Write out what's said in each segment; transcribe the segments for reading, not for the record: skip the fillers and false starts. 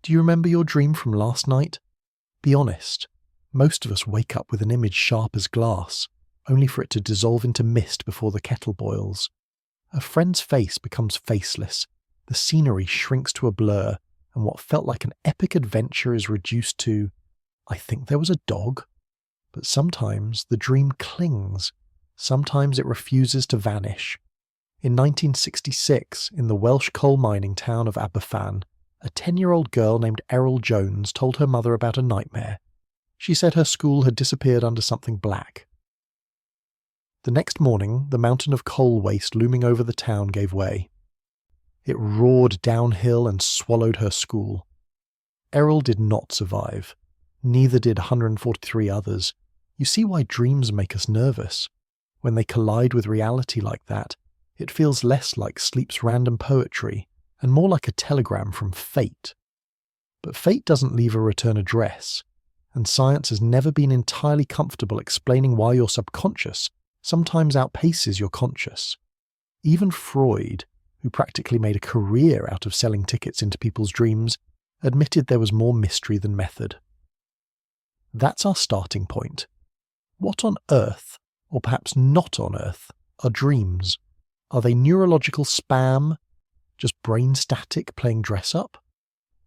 Do you remember your dream from last night? Be honest. Most of us wake up with an image sharp as glass, only for it to dissolve into mist before the kettle boils. A friend's face becomes faceless, the scenery shrinks to a blur, and what felt like an epic adventure is reduced to, I think there was a dog. But sometimes the dream clings. Sometimes it refuses to vanish. In 1966, in the Welsh coal mining town of Aberfan, a 10-year-old girl named Errol Jones told her mother about a nightmare. She said her school had disappeared under something black. The next morning, the mountain of coal waste looming over the town gave way. It roared downhill and swallowed her school. Errol did not survive. Neither did 143 others. You see why dreams make us nervous. When they collide with reality like that, it feels less like sleep's random poetry and more like a telegram from fate. But fate doesn't leave a return address, and science has never been entirely comfortable explaining why your subconscious sometimes outpaces your conscious. Even Freud, who practically made a career out of selling tickets into people's dreams, admitted there was more mystery than method. That's our starting point. What on earth, or perhaps not on earth, are dreams? Are they neurological spam, just brain static playing dress-up?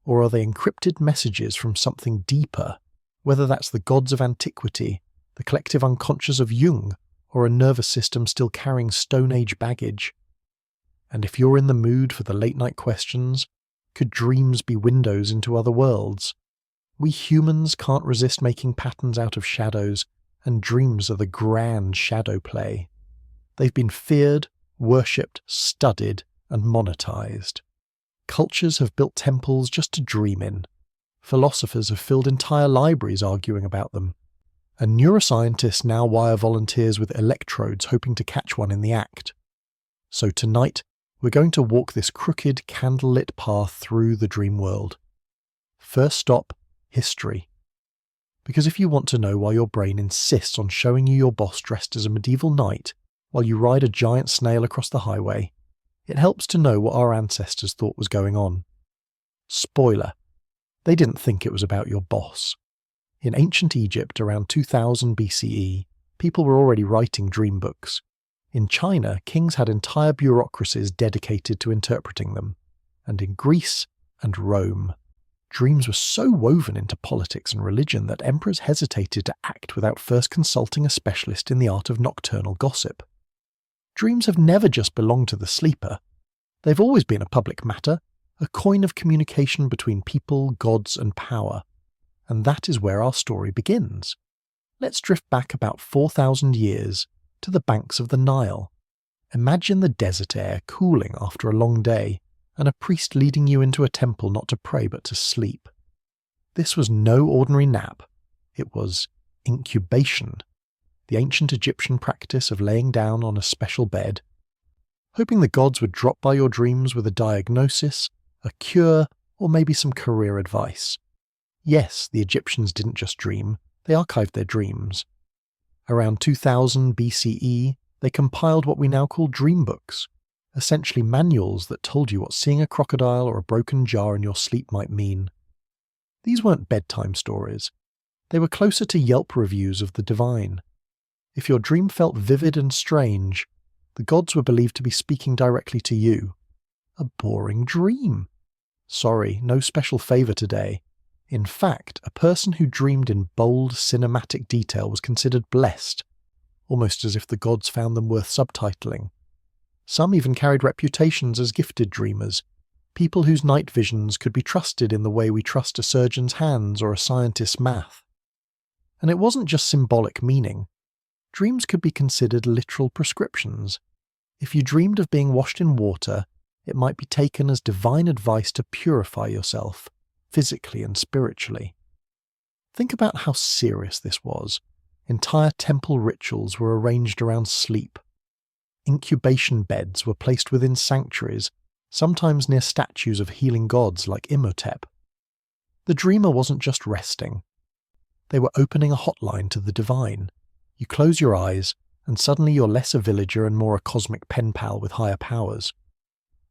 Or are they encrypted messages from something deeper, whether that's the gods of antiquity, the collective unconscious of Jung, or a nervous system still carrying Stone Age baggage? And if you're in the mood for the late-night questions, could dreams be windows into other worlds? We humans can't resist making patterns out of shadows, and dreams are the grand shadow play. They've been feared, worshipped, studied, and monetized. Cultures have built temples just to dream in. Philosophers have filled entire libraries arguing about them. And neuroscientists now wire volunteers with electrodes hoping to catch one in the act. So tonight, we're going to walk this crooked, candlelit path through the dream world. First stop, history. Because if you want to know why your brain insists on showing you your boss dressed as a medieval knight while you ride a giant snail across the highway, it helps to know what our ancestors thought was going on. Spoiler, they didn't think it was about your boss. In ancient Egypt around 2000 BCE, people were already writing dream books. In China, kings had entire bureaucracies dedicated to interpreting them. And in Greece and Rome, dreams were so woven into politics and religion that emperors hesitated to act without first consulting a specialist in the art of nocturnal gossip. Dreams have never just belonged to the sleeper. They've always been a public matter, a coin of communication between people, gods, and power. And that is where our story begins. Let's drift back about 4,000 years to the banks of the Nile. Imagine the desert air cooling after a long day, and a priest leading you into a temple not to pray but to sleep. This was no ordinary nap. It was incubation, the ancient Egyptian practice of laying down on a special bed, hoping the gods would drop by your dreams with a diagnosis, a cure, or maybe some career advice. Yes, the Egyptians didn't just dream, they archived their dreams. Around 2000 BCE, they compiled what we now call dream books, essentially manuals that told you what seeing a crocodile or a broken jar in your sleep might mean. These weren't bedtime stories. They were closer to Yelp reviews of the divine. If your dream felt vivid and strange, the gods were believed to be speaking directly to you. A boring dream. Sorry, no special favour today. In fact, a person who dreamed in bold, cinematic detail was considered blessed, almost as if the gods found them worth subtitling. Some even carried reputations as gifted dreamers, people whose night visions could be trusted in the way we trust a surgeon's hands or a scientist's math. And it wasn't just symbolic meaning. Dreams could be considered literal prescriptions. If you dreamed of being washed in water, it might be taken as divine advice to purify yourself, physically and spiritually. Think about how serious this was. Entire temple rituals were arranged around sleep. Incubation beds were placed within sanctuaries, sometimes near statues of healing gods like Imhotep. The dreamer wasn't just resting. They were opening a hotline to the divine. You close your eyes, and suddenly you're less a villager and more a cosmic pen pal with higher powers.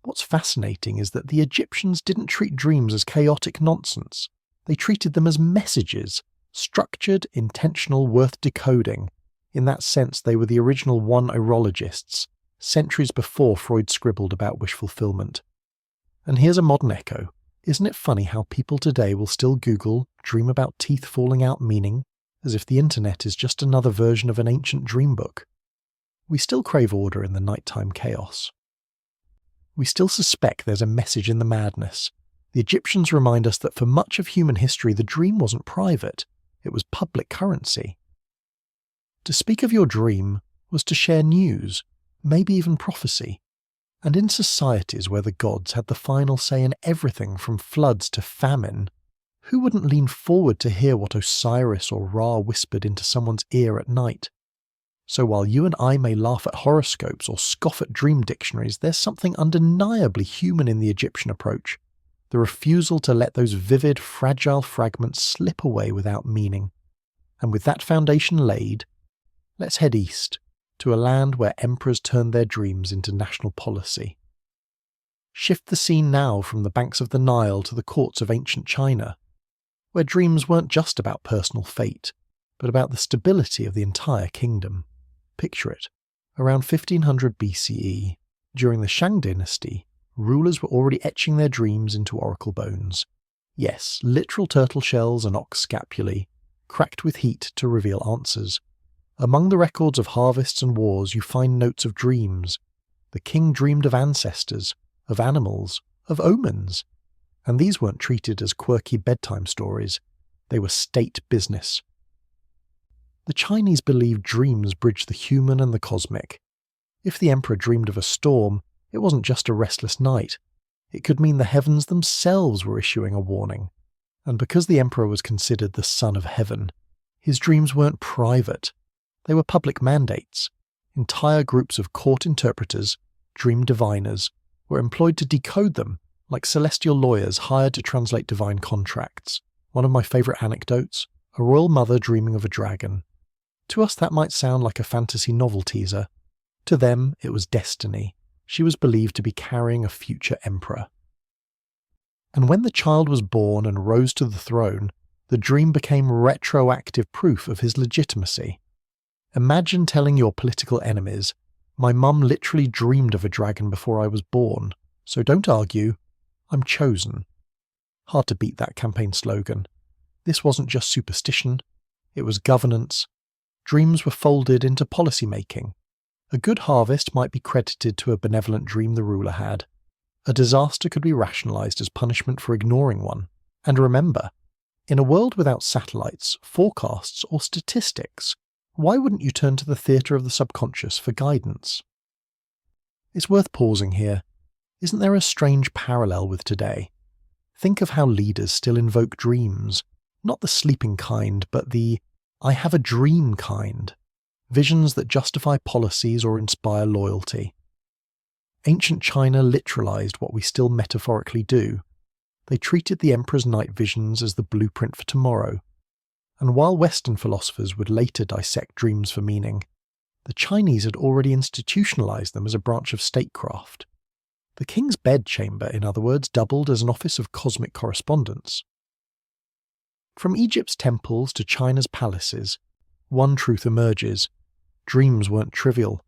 What's fascinating is that the Egyptians didn't treat dreams as chaotic nonsense. They treated them as messages, structured, intentional, worth decoding. In that sense, they were the original one-orologists, centuries before Freud scribbled about wish fulfillment. And here's a modern echo. Isn't it funny how people today will still Google, dream about teeth falling out meaning, as if the internet is just another version of an ancient dream book? We still crave order in the nighttime chaos. We still suspect there's a message in the madness. The Egyptians remind us that for much of human history the dream wasn't private, it was public currency. To speak of your dream was to share news, maybe even prophecy. And in societies where the gods had the final say in everything from floods to famine, who wouldn't lean forward to hear what Osiris or Ra whispered into someone's ear at night? So while you and I may laugh at horoscopes or scoff at dream dictionaries, there's something undeniably human in the Egyptian approach, the refusal to let those vivid, fragile fragments slip away without meaning. And with that foundation laid, let's head east, to a land where emperors turned their dreams into national policy. Shift the scene now from the banks of the Nile to the courts of ancient China, where dreams weren't just about personal fate, but about the stability of the entire kingdom. Picture it. Around 1500 BCE, during the Shang dynasty, rulers were already etching their dreams into oracle bones. Yes, literal turtle shells and ox scapulae, cracked with heat to reveal answers. Among the records of harvests and wars you find notes of dreams. The king dreamed of ancestors, of animals, of omens. And these weren't treated as quirky bedtime stories. They were state business. The Chinese believed dreams bridged the human and the cosmic. If the emperor dreamed of a storm, it wasn't just a restless night. It could mean the heavens themselves were issuing a warning. And because the emperor was considered the son of heaven, his dreams weren't private. They were public mandates. Entire groups of court interpreters, dream diviners, were employed to decode them, like celestial lawyers hired to translate divine contracts. One of my favourite anecdotes, a royal mother dreaming of a dragon. To us that might sound like a fantasy novel teaser. To them it was destiny. She was believed to be carrying a future emperor. And when the child was born and rose to the throne, the dream became retroactive proof of his legitimacy. Imagine telling your political enemies, "My mum literally dreamed of a dragon before I was born, so don't argue, I'm chosen." Hard to beat that campaign slogan. This wasn't just superstition, it was governance. Dreams were folded into policy making. A good harvest might be credited to a benevolent dream the ruler had. A disaster could be rationalized as punishment for ignoring one. And remember, in a world without satellites, forecasts, or statistics, why wouldn't you turn to the theatre of the subconscious for guidance? It's worth pausing here. Isn't there a strange parallel with today? Think of how leaders still invoke dreams, not the sleeping kind, but the "I have a dream" kind. Visions that justify policies or inspire loyalty. Ancient China literalized what we still metaphorically do. They treated the emperor's night visions as the blueprint for tomorrow. And while Western philosophers would later dissect dreams for meaning, the Chinese had already institutionalized them as a branch of statecraft. The king's bedchamber, in other words, doubled as an office of cosmic correspondence. From Egypt's temples to China's palaces, one truth emerges. Dreams weren't trivial.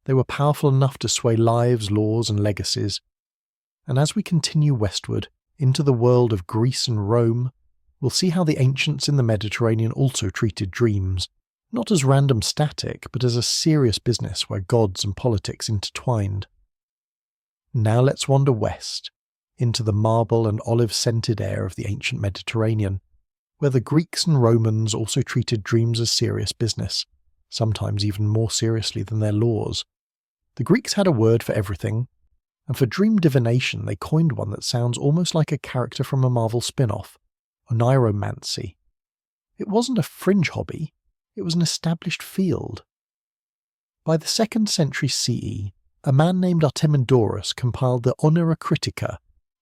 They were powerful enough to sway lives, laws, and legacies. And as we continue westward, into the world of Greece and Rome, we'll see how the ancients in the Mediterranean also treated dreams, not as random static, but as a serious business where gods and politics intertwined. Now let's wander west, into the marble and olive-scented air of the ancient Mediterranean, where the Greeks and Romans also treated dreams as serious business, sometimes even more seriously than their laws. The Greeks had a word for everything, and for dream divination they coined one that sounds almost like a character from a Marvel spin-off, oniromancy. It wasn't a fringe hobby, it was an established field. By the 2nd century CE, a man named Artemidorus compiled the Oneirocritica,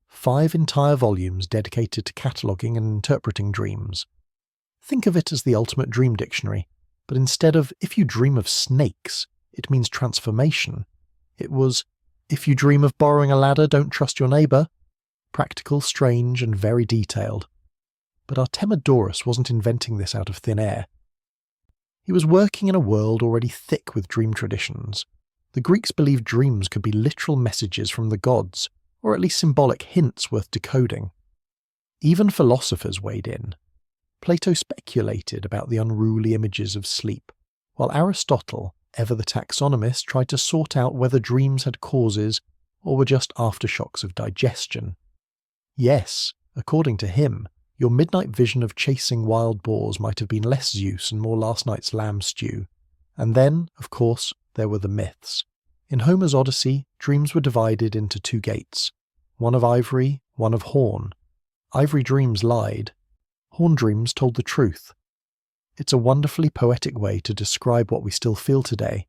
5 entire volumes dedicated to cataloguing and interpreting dreams. Think of it as the ultimate dream dictionary, but instead of "if you dream of snakes, it means transformation," it was If you dream of borrowing a ladder, don't trust your neighbour. Practical, strange, and very detailed. But Artemidorus wasn't inventing this out of thin air. He was working in a world already thick with dream traditions. The Greeks believed dreams could be literal messages from the gods, or at least symbolic hints worth decoding. Even philosophers weighed in. Plato speculated about the unruly images of sleep, while Aristotle, ever the taxonomist, tried to sort out whether dreams had causes or were just aftershocks of digestion. Yes, according to him, your midnight vision of chasing wild boars might have been less Zeus and more last night's lamb stew. And then, of course, there were the myths. In Homer's Odyssey, dreams were divided into two gates, one of ivory, one of horn. Ivory dreams lied. Horn dreams told the truth. It's a wonderfully poetic way to describe what we still feel today,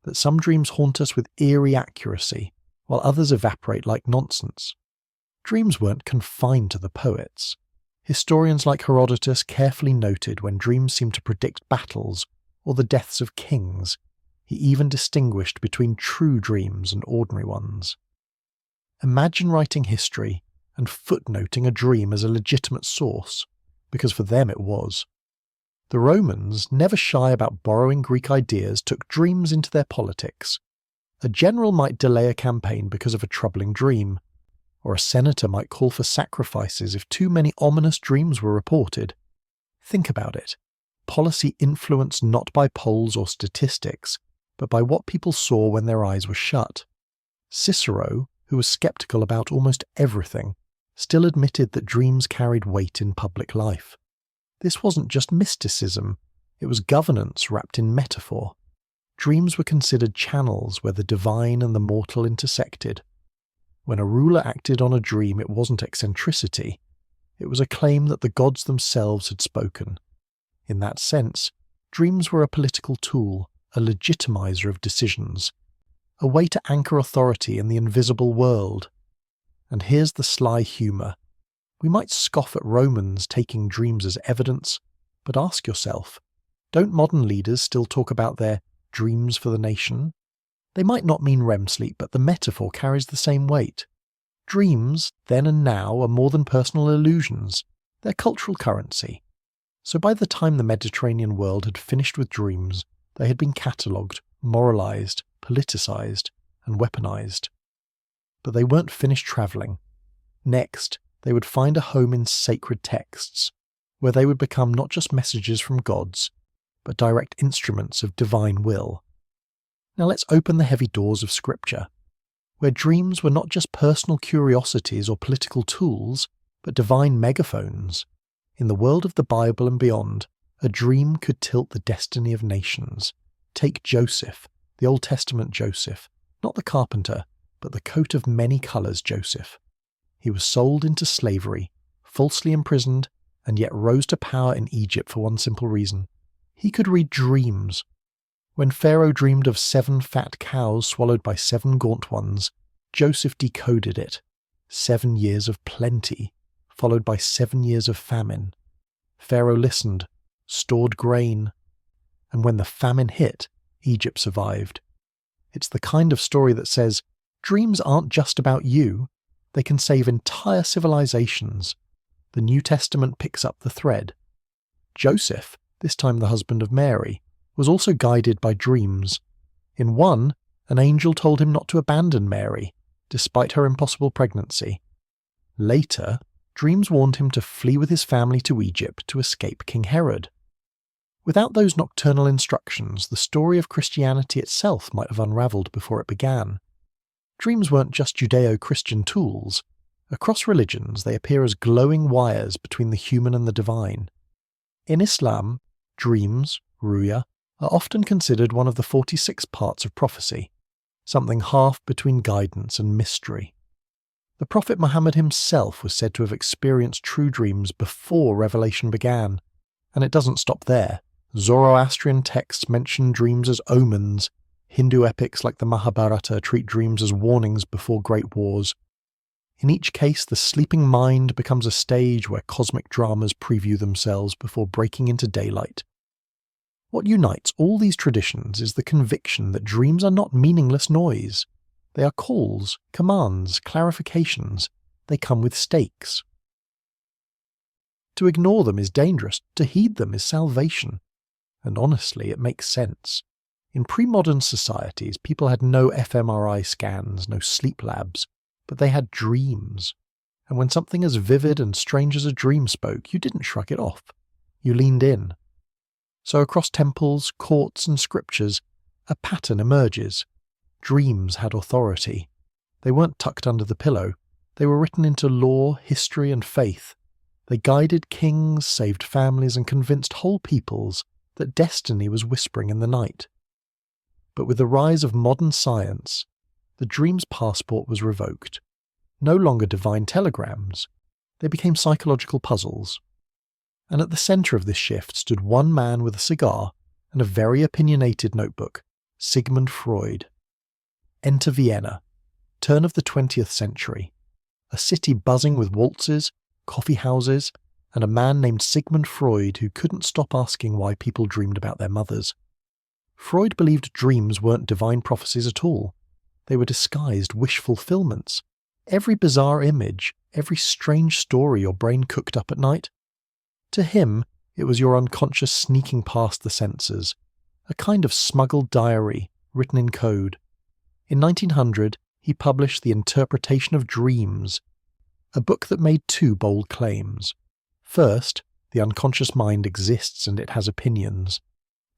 that some dreams haunt us with eerie accuracy, while others evaporate like nonsense. Dreams weren't confined to the poets. Historians like Herodotus carefully noted when dreams seemed to predict battles or the deaths of kings. He even distinguished between true dreams and ordinary ones. Imagine writing history and footnoting a dream as a legitimate source, because for them it was. The Romans, never shy about borrowing Greek ideas, took dreams into their politics. A general might delay a campaign because of a troubling dream, or a senator might call for sacrifices if too many ominous dreams were reported. Think about it. Policy influenced not by polls or statistics, but by what people saw when their eyes were shut. Cicero, who was skeptical about almost everything, still admitted that dreams carried weight in public life. This wasn't just mysticism, it was governance wrapped in metaphor. Dreams were considered channels where the divine and the mortal intersected. When a ruler acted on a dream, it wasn't eccentricity. It was a claim that the gods themselves had spoken. In that sense, dreams were a political tool, a legitimizer of decisions, a way to anchor authority in the invisible world. And here's the sly humour. We might scoff at Romans taking dreams as evidence, but ask yourself, don't modern leaders still talk about their dreams for the nation? They might not mean REM sleep, but the metaphor carries the same weight. Dreams, then and now, are more than personal illusions. They're cultural currency. So by the time the Mediterranean world had finished with dreams, they had been catalogued, moralised, politicised, and weaponised. But they weren't finished travelling. Next, they would find a home in sacred texts, where they would become not just messages from gods, but direct instruments of divine will. Now let's open the heavy doors of Scripture, where dreams were not just personal curiosities or political tools, but divine megaphones. In the world of the Bible and beyond, a dream could tilt the destiny of nations. Take Joseph, the Old Testament Joseph, not the carpenter, but the coat of many colours Joseph. He was sold into slavery, falsely imprisoned, and yet rose to power in Egypt for one simple reason. He could read dreams. When Pharaoh dreamed of 7 fat cows swallowed by 7 gaunt ones, Joseph decoded it. 7 years of plenty, followed by 7 years of famine. Pharaoh listened, stored grain, and when the famine hit, Egypt survived. It's the kind of story that says, dreams aren't just about you, they can save entire civilizations. The New Testament picks up the thread. Joseph, this time the husband of Mary, was also guided by dreams. In one, an angel told him not to abandon Mary, despite her impossible pregnancy. Later, dreams warned him to flee with his family to Egypt to escape King Herod. Without those nocturnal instructions, the story of Christianity itself might have unravelled before it began. Dreams weren't just Judeo-Christian tools. Across religions, they appear as glowing wires between the human and the divine. In Islam, dreams, ruya, are often considered one of the 46 parts of prophecy, something half between guidance and mystery. The Prophet Muhammad himself was said to have experienced true dreams before revelation began, and it doesn't stop there. Zoroastrian texts mention dreams as omens. Hindu epics like the Mahabharata treat dreams as warnings before great wars. In each case, the sleeping mind becomes a stage where cosmic dramas preview themselves before breaking into daylight. What unites all these traditions is the conviction that dreams are not meaningless noise. They are calls, commands, clarifications. They come with stakes. To ignore them is dangerous, to heed them is salvation. And honestly, it makes sense. In pre-modern societies, people had no fMRI scans, no sleep labs, but they had dreams. And when something as vivid and strange as a dream spoke, you didn't shrug it off. You leaned in. So across temples, courts, and scriptures, a pattern emerges. Dreams had authority. They weren't tucked under the pillow. They were written into law, history, and faith. They guided kings, saved families, and convinced whole peoples that destiny was whispering in the night. But with the rise of modern science, the dream's passport was revoked. No longer divine telegrams. They became psychological puzzles. And at the centre of this shift stood one man with a cigar and a very opinionated notebook, Sigmund Freud. Enter Vienna, turn of the 20th century, a city buzzing with waltzes, coffee houses, and a man named Sigmund Freud who couldn't stop asking why people dreamed about their mothers. Freud believed dreams weren't divine prophecies at all. They were disguised wish fulfillments. Every bizarre image, every strange story your brain cooked up at night. To him, it was your unconscious sneaking past the senses, a kind of smuggled diary written in code. In 1900, he published The Interpretation of Dreams, a book that made two bold claims. First, the unconscious mind exists and it has opinions.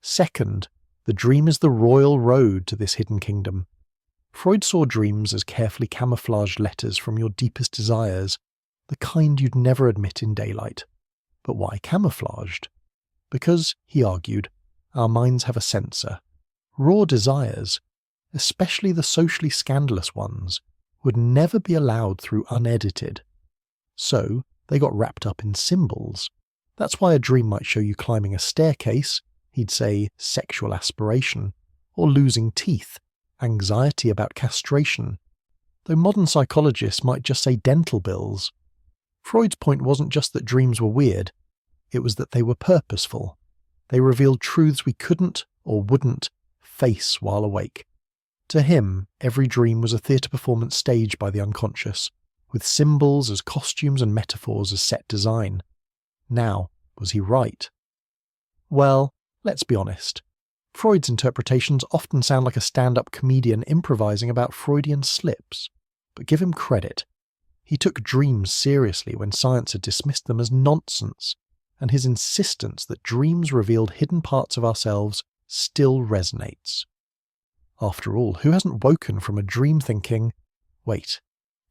Second, the dream is the royal road to this hidden kingdom. Freud saw dreams as carefully camouflaged letters from your deepest desires, the kind you'd never admit in daylight. But why camouflaged? Because, he argued, our minds have a censor. Raw desires, especially the socially scandalous ones, would never be allowed through unedited. So, they got wrapped up in symbols. That's why a dream might show you climbing a staircase, he'd say sexual aspiration, or losing teeth, anxiety about castration, though modern psychologists might just say dental bills. Freud's point wasn't just that dreams were weird, it was that they were purposeful. They revealed truths we couldn't, or wouldn't, face while awake. To him, every dream was a theatre performance staged by the unconscious, with symbols as costumes and metaphors as set design. Now, was he right? Well, let's be honest. Freud's interpretations often sound like a stand-up comedian improvising about Freudian slips. But give him credit. He took dreams seriously when science had dismissed them as nonsense, and his insistence that dreams revealed hidden parts of ourselves still resonates. After all, who hasn't woken from a dream thinking, wait,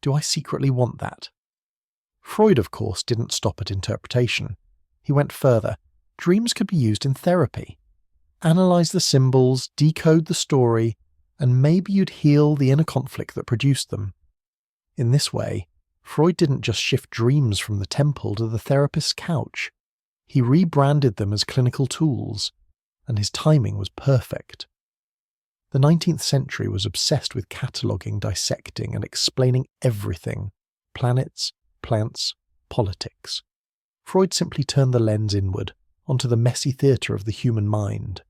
do I secretly want that? Freud, of course, didn't stop at interpretation. He went further. Dreams could be used in therapy. Analyze the symbols, decode the story, and maybe you'd heal the inner conflict that produced them. In this way, Freud didn't just shift dreams from the temple to the therapist's couch. He rebranded them as clinical tools, and his timing was perfect. The 19th century was obsessed with cataloguing, dissecting, and explaining everything: planets, plants, politics. Freud simply turned the lens inward, onto the messy theatre of the human mind.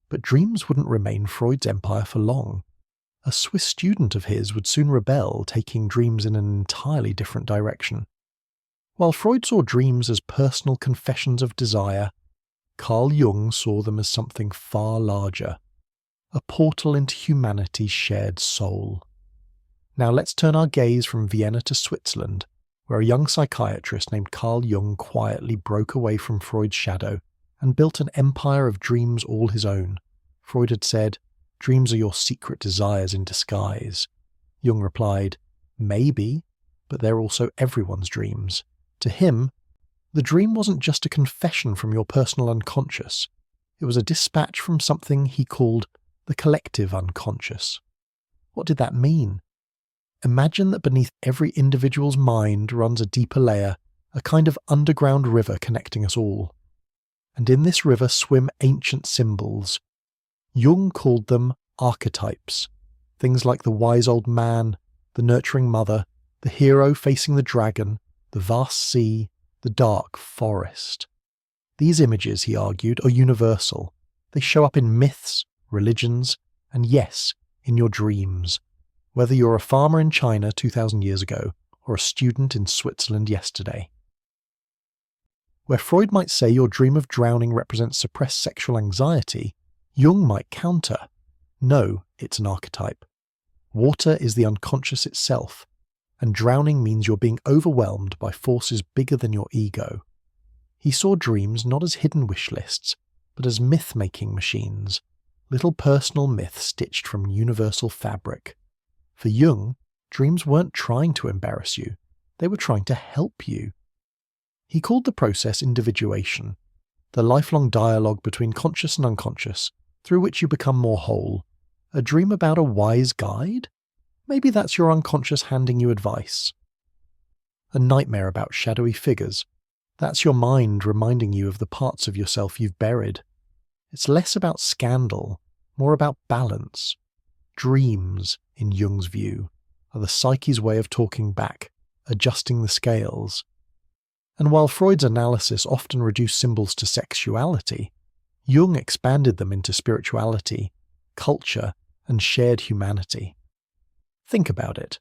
But dreams wouldn't remain Freud's empire for long. A Swiss student of his would soon rebel, taking dreams in an entirely different direction. While Freud saw dreams as personal confessions of desire, Carl Jung saw them as something far larger, a portal into humanity's shared soul. Now let's turn our gaze from Vienna to Switzerland, where a young psychiatrist named Carl Jung quietly broke away from Freud's shadow and built an empire of dreams all his own. Freud had said, "Dreams are your secret desires in disguise." Jung replied, "Maybe, but they're also everyone's dreams." To him, the dream wasn't just a confession from your personal unconscious. It was a dispatch from something he called the collective unconscious. What did that mean? Imagine that beneath every individual's mind runs a deeper layer, a kind of underground river connecting us all. And in this river swim ancient symbols. Jung called them archetypes, things like the wise old man, the nurturing mother, the hero facing the dragon, the vast sea, the dark forest. These images, he argued, are universal. They show up in myths, religions, and yes, in your dreams, whether you're a farmer in China 2,000 years ago or a student in Switzerland yesterday. Where Freud might say your dream of drowning represents suppressed sexual anxiety, Jung might counter, no, it's an archetype. Water is the unconscious itself, and drowning means you're being overwhelmed by forces bigger than your ego. He saw dreams not as hidden wish lists, but as myth-making machines, little personal myths stitched from universal fabric. For Jung, dreams weren't trying to embarrass you, they were trying to help you. He called the process individuation, the lifelong dialogue between conscious and unconscious, through which you become more whole. A dream about a wise guide? Maybe that's your unconscious handing you advice. A nightmare about shadowy figures? That's your mind reminding you of the parts of yourself you've buried. It's less about scandal, more about balance. Dreams, in Jung's view, are the psyche's way of talking back, adjusting the scales. And while Freud's analysis often reduced symbols to sexuality, Jung expanded them into spirituality, culture, and shared humanity. Think about it.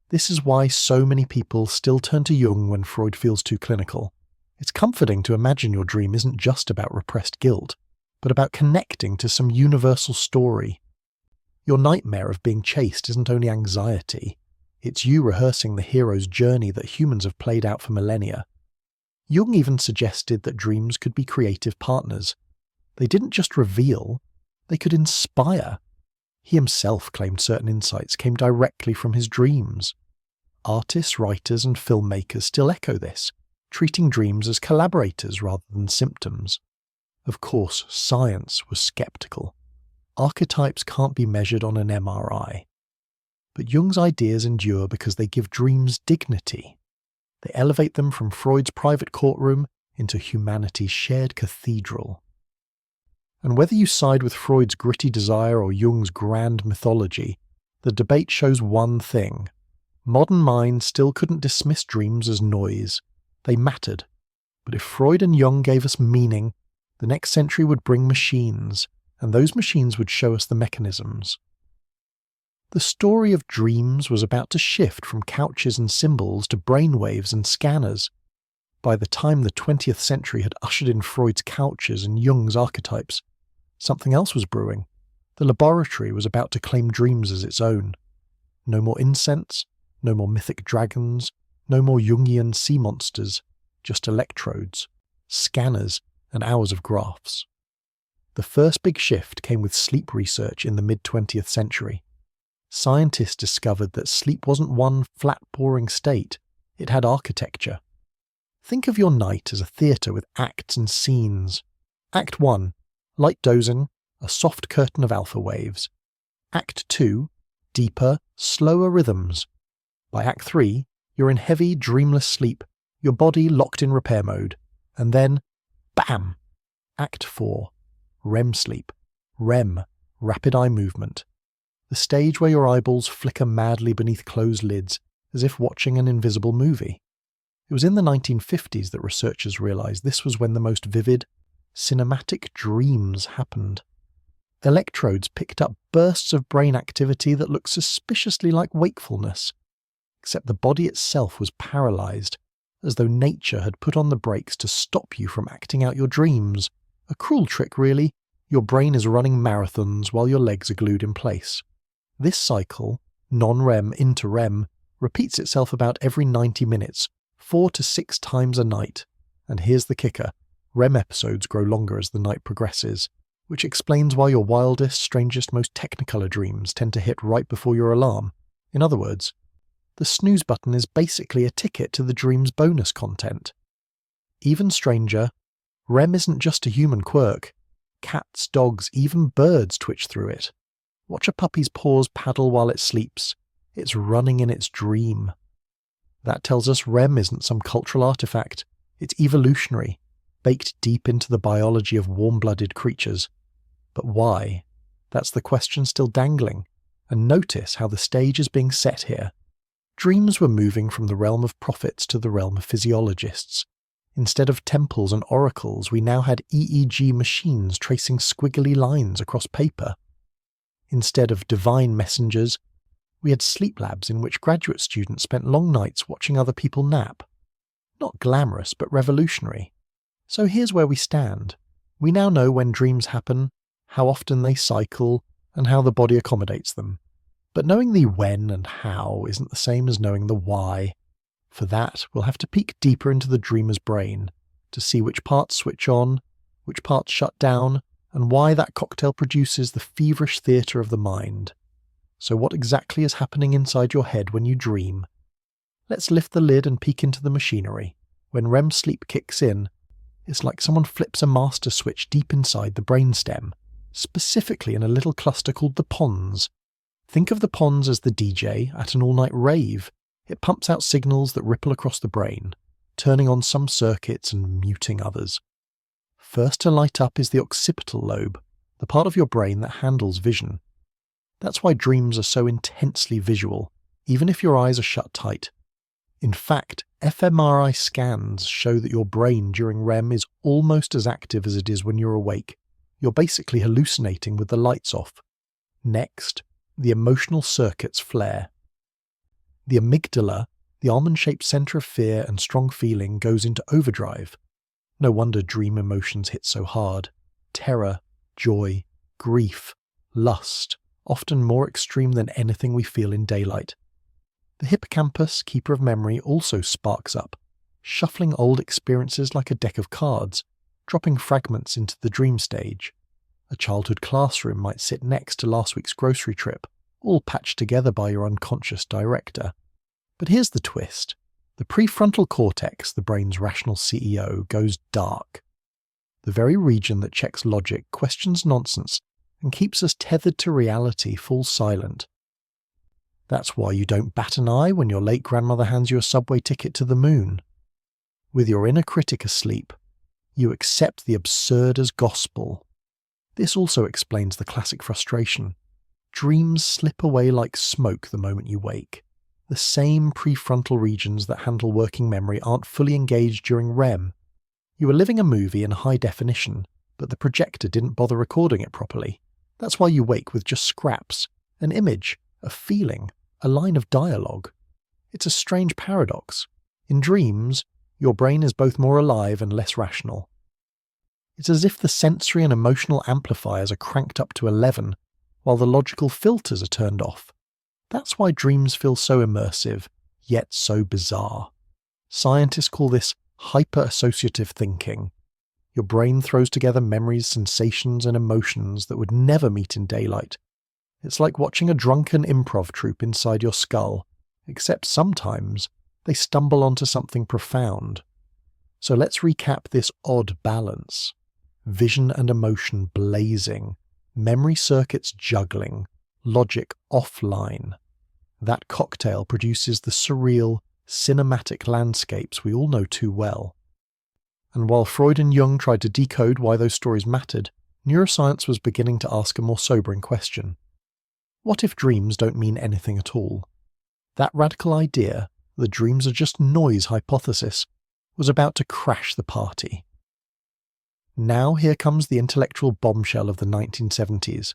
This is why so many people still turn to Jung when Freud feels too clinical. It's comforting to imagine your dream isn't just about repressed guilt, but about connecting to some universal story. Your nightmare of being chased isn't only anxiety, it's you rehearsing the hero's journey that humans have played out for millennia. Jung even suggested that dreams could be creative partners. They didn't just reveal, they could inspire. He himself claimed certain insights came directly from his dreams. Artists, writers, and filmmakers still echo this, treating dreams as collaborators rather than symptoms. Of course, science was skeptical. Archetypes can't be measured on an MRI. But Jung's ideas endure because they give dreams dignity. They elevate them from Freud's private courtroom into humanity's shared cathedral. And whether you side with Freud's gritty desire or Jung's grand mythology, the debate shows one thing. Modern minds still couldn't dismiss dreams as noise. They mattered. But if Freud and Jung gave us meaning, the next century would bring machines, and those machines would show us the mechanisms. The story of dreams was about to shift from couches and symbols to brainwaves and scanners. By the time the 20th century had ushered in Freud's couches and Jung's archetypes, something else was brewing. The laboratory was about to claim dreams as its own. No more incense, no more mythic dragons, no more Jungian sea monsters, just electrodes, scanners, and hours of graphs. The first big shift came with sleep research in the mid-20th century. Scientists discovered that sleep wasn't one flat, boring state, it had architecture. Think of your night as a theatre with acts and scenes. Act 1, light dozing, a soft curtain of alpha waves. Act 2, deeper, slower rhythms. By Act 3, you're in heavy, dreamless sleep, your body locked in repair mode. And then, bam! Act 4, REM sleep. REM, rapid eye movement. The stage where your eyeballs flicker madly beneath closed lids, as if watching an invisible movie. It was in the 1950s that researchers realized this was when the most vivid, cinematic dreams happened. Electrodes picked up bursts of brain activity that looked suspiciously like wakefulness, except the body itself was paralyzed, as though nature had put on the brakes to stop you from acting out your dreams. A cruel trick, really. Your brain is running marathons while your legs are glued in place. This cycle, non-REM into REM, repeats itself about every 90 minutes, 4 to 6 times a night. And here's the kicker. REM episodes grow longer as the night progresses, which explains why your wildest, strangest, most technicolor dreams tend to hit right before your alarm. In other words, the snooze button is basically a ticket to the dream's bonus content. Even stranger, REM isn't just a human quirk. Cats, dogs, even birds twitch through it. Watch a puppy's paws paddle while it sleeps. It's running in its dream. That tells us REM isn't some cultural artifact. It's evolutionary, baked deep into the biology of warm-blooded creatures. But why? That's the question still dangling. And notice how the stage is being set here. Dreams were moving from the realm of prophets to the realm of physiologists. Instead of temples and oracles, we now had EEG machines tracing squiggly lines across paper. Instead of divine messengers, we had sleep labs in which graduate students spent long nights watching other people nap. Not glamorous, but revolutionary. So here's where we stand. We now know when dreams happen, how often they cycle, and how the body accommodates them. But knowing the when and how isn't the same as knowing the why. For that, we'll have to peek deeper into the dreamer's brain to see which parts switch on, which parts shut down, and why that cocktail produces the feverish theatre of the mind. So what exactly is happening inside your head when you dream? Let's lift the lid and peek into the machinery. When REM sleep kicks in, it's like someone flips a master switch deep inside the brainstem, specifically in a little cluster called the pons. Think of the pons as the DJ at an all-night rave. It pumps out signals that ripple across the brain, turning on some circuits and muting others. First to light up is the occipital lobe, the part of your brain that handles vision. That's why dreams are so intensely visual, even if your eyes are shut tight. In fact, fMRI scans show that your brain during REM is almost as active as it is when you're awake. You're basically hallucinating with the lights off. Next, the emotional circuits flare. The amygdala, the almond-shaped centre of fear and strong feeling, goes into overdrive. No wonder dream emotions hit so hard. Terror, joy, grief, lust, often more extreme than anything we feel in daylight. The hippocampus, keeper of memory, also sparks up, shuffling old experiences like a deck of cards, dropping fragments into the dream stage. A childhood classroom might sit next to last week's grocery trip, all patched together by your unconscious director. But here's the twist. The prefrontal cortex, the brain's rational CEO, goes dark. The very region that checks logic, questions nonsense, and keeps us tethered to reality falls silent. That's why you don't bat an eye when your late grandmother hands you a subway ticket to the moon. With your inner critic asleep, you accept the absurd as gospel. This also explains the classic frustration. Dreams slip away like smoke the moment you wake. The same prefrontal regions that handle working memory aren't fully engaged during REM. You were living a movie in high definition, but the projector didn't bother recording it properly. That's why you wake with just scraps, an image, a feeling, a line of dialogue. It's a strange paradox. In dreams, your brain is both more alive and less rational. It's as if the sensory and emotional amplifiers are cranked up to 11, while the logical filters are turned off. That's why dreams feel so immersive, yet so bizarre. Scientists call this hyper-associative thinking. Your brain throws together memories, sensations, and emotions that would never meet in daylight. It's like watching a drunken improv troupe inside your skull, except sometimes they stumble onto something profound. So let's recap this odd balance. Vision and emotion blazing, memory circuits juggling, logic offline. That cocktail produces the surreal, cinematic landscapes we all know too well. And while Freud and Jung tried to decode why those stories mattered, neuroscience was beginning to ask a more sobering question. What if dreams don't mean anything at all? That radical idea, the dreams are just noise hypothesis, was about to crash the party. Now here comes the intellectual bombshell of the 1970s.